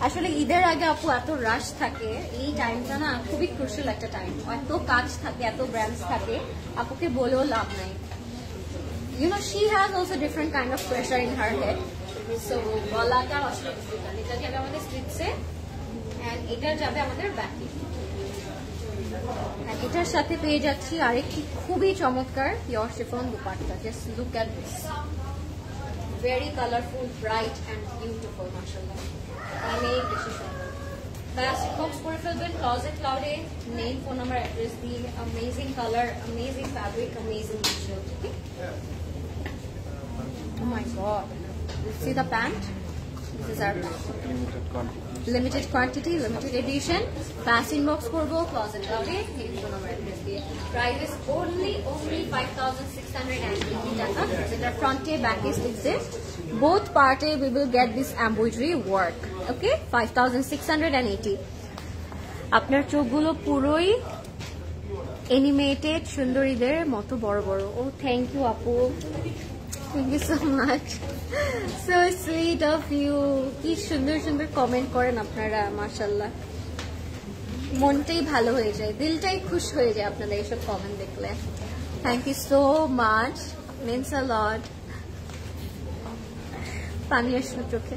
আসলে ঈদের আগে আপু এত রাশ থাকে, এই টাইমটা না খুবই ক্রুশিয়াল একটা টাইম। এত কাজ থাকে, এত ব্র্যান্ডস থাকে, আপুকে বলেও লাভ নাই। You know, she has also different kind of pressure in her head. So, গলাটা আসলে এটা যাবে আমাদের স্লিভসে, এন্ড এটা যাবে আমাদের ব্যাকে। এটার সাথে পেয়ে যাচ্ছি আরেকটি খুবই চমৎকার pure chiffon dupatta. Just look at this, very colourful, bright and beautiful. মাশাআল্লাহ, অনেক বেশি সুন্দর। ব্যাস ইনবক্স করে ফেলবেন ক্লোজেট ক্লাউডে, নেম, ফোন নাম্বার, অ্যাড্রেস দিয়ে। Amazing colour, amazing fabric, amazing visual. Oh my god. See the pant? This is our limited quantity, limited edition. Fast inbox করবো closet love price is only 5,680 টাকা. যেটা ফ্রন্টে ব্যাকে স্টিচে both parte we will get this embroidery work. Okay, 5,680. আপনার চোখগুলো পুরোই animated সুন্দরীদের মতো বড় বড়. Oh, thank you আপু. Thank you so much. So sweet of you. কি সুন্দর সুন্দর কমেন্ট করেন আপনারা, মাশাআল্লাহ. মনটাই ভালো হয়ে যায়, দিলটাই খুশ হয়ে যায় আপনাদের এইসব কমেন্ট দেখলে. Thank you so much. Means a lot. পানি আসলো চোখে.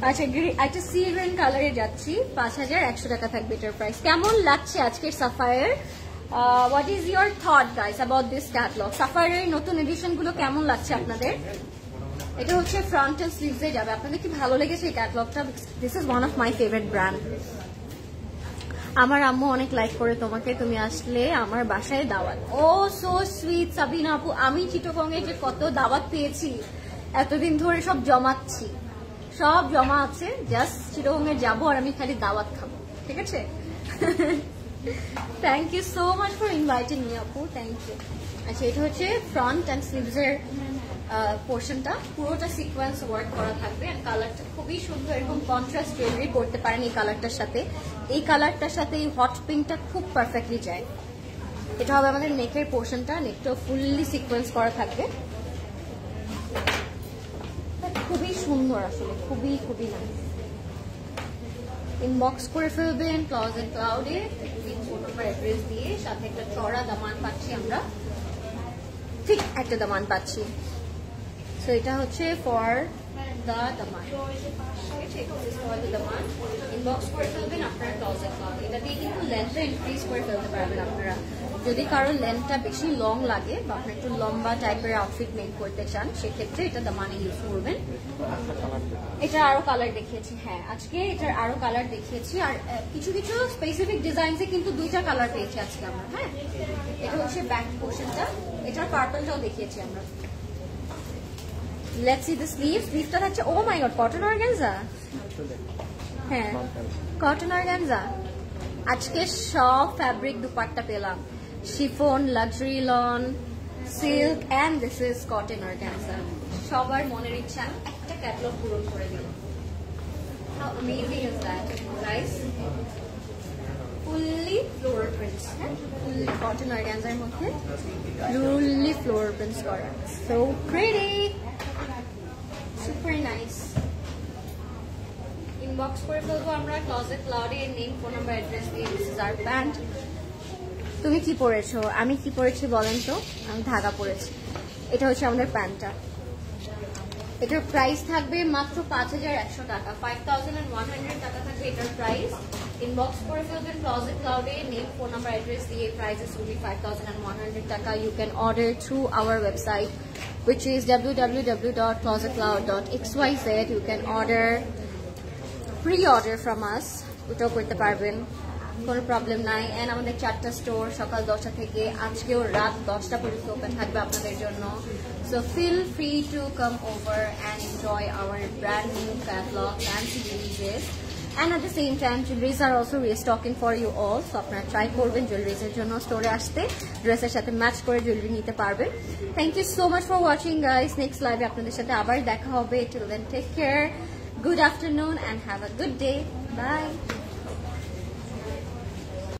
আচ্ছা, একটা সি গ্রিন কালারে যাচ্ছি. 5,100 টাকা থাকবে এটার প্রাইস. কেমন লাগছে আজকের Sapphire? What is your thought guys about this catalog? সাফায়ারের নতুন এডিশন গুলো কেমন লাগছে আপনাদের? এটা হচ্ছে ফ্রন্ট এন্ড স্লিভসে যাবে. আপনাদের কি ভালো লেগেছে এই ক্যাটালগটা? This is one of my favourite brand. আমার আম্মু অনেক লাইক করে তোমাকে, তুমি আসলে আমার বাসায় দাওয়াত. ও সো সুইট সাবিনা আপু. আমি চিটাগং এ যে কত দাওয়াত পেয়েছি এতদিন ধরে, সব জমাচ্ছি, সব জমা আছে. জাস্ট চিটাগং এ যাবো আর আমি খালি দাওয়াত খাবো. ঠিক আছে? Thank you so much for inviting me আপু, থ্যাংক ইউ. আচ্ছা, এটা হচ্ছে ফ্রন্ট অ্যান্ড স্লিভস এর পোর্শনটা, পুরোটা সিকোয়েন্স ওয়ার্ক করা থাকবে. আর কালারটা খুবই সুন্দর, এরকম কন্ট্রাস্ট জুয়েলারি পরতে পারেন এই কালারটার সাথে. এই কালারটার সাথে এই হট পিঙ্কটা খুব পারফেক্টলি যায়. এটা হবে আমাদের নেকের পোর্শনটা, নেকটাও ফুললি সিকোয়েন্স করা থাকবে. খুবই সুন্দর আসলে, খুবই খুবই নাইস. ইনবক্স করে ফেলবেন ক্লজেট ক্লাউডে, ফোন নাম্বার অ্যাড্রেস দিয়ে, সাথে একটা চড়া দামান পাচ্ছি আমরা, ঠিক একটা দামান পাচ্ছি. সো এটা হচ্ছে ফর দ্য দামান. ইনবক্স করে ফেলবেন আপনারা ক্লজেট ক্লাউডে. এটা দিয়ে কিন্তু লেন্থটা ইনক্রিজ করে ফেলতে পারবেন আপনারা. যদি কারো লেন্থটা বেশি লং লাগে বা আপনি একটু লম্বা টাইপের আউটফিট মেক করতে চান, সেক্ষেত্রে এটা দামানে ইউজ করবেন. এটা আরো কালার দেখিয়েছি, হ্যাঁ আজকে এটার আরো কালার দেখিয়েছি. আর কিছু কিছু স্পেসিফিক ডিজাইনসে কিন্তু দুইটা কালার পেয়েছি আজকে আমরা. হ্যাঁ, এটা হচ্ছে ব্যাক পোর্শনটা, এটার পার্পলটাও দেখিয়েছি আমরা. Let's see the sleeve. স্লিভটা থাকছে, oh my God, cotton organza. হ্যাঁ, কটন অর্গানজা. আজকে সব ফ্যাব্রিক দুপাট্টা পেলাম, chiffon, luxury lawn, silk and this is cotton organza. সবার মনের ইচ্ছা একটা ক্যাটালগ পূরণ করে দিল. How amazing is that, guys? Fully floral prints, fully cotton organza এর মধ্যে fully floral prints করা. So pretty, super nice. Inbox করে ফেলবো আমরা ক্লজেট ক্লাউডে, নেম, ফোন নাম্বার, অ্যাড্রেস দিয়ে. This is our pant. তুমি কি পরেছো? আমি কি পরেছি বলেন তো? আমি ধাগা পরেছি. এটা হচ্ছে আমাদের প্যান্টটা. এটার প্রাইস থাকবে মাত্র 5,100 টাকা. 5,100 টাকা থাকবে এটার প্রাইস. ইনবক্স করে ফেলবেন ক্লজেট ক্লাউডে, নেম, ফোন নাম্বার, অ্যাড্রেস দিয়ে. Prices will be 5,100 taka. You can order through our website which is www.closetcloud.xyz. You can order, pre-order from us, ওটাও করতে পারবেন, কোনো প্রবলেম নাই. এন্ড আমাদের 4টা স্টোর সকাল 10টা থেকে আজকেও রাত 10টা পর্যন্ত ওপেন থাকবে আপনাদের জন্য. So feel free to come over and enjoy our brand new catalog, fancy releases. And at the same time, jewelries are also restocking for you all. So আপনারা ট্রাই করবেন jewelries এর জন্য স্টোরে আসতে, ড্রেসের সাথে ম্যাচ করে জুয়েলারি নিতে পারবেন. Thank you so much for watching guys. Next live আপনাদের সাথে আবার দেখা হবে. Till then, take care, good afternoon and have a good day. Bye.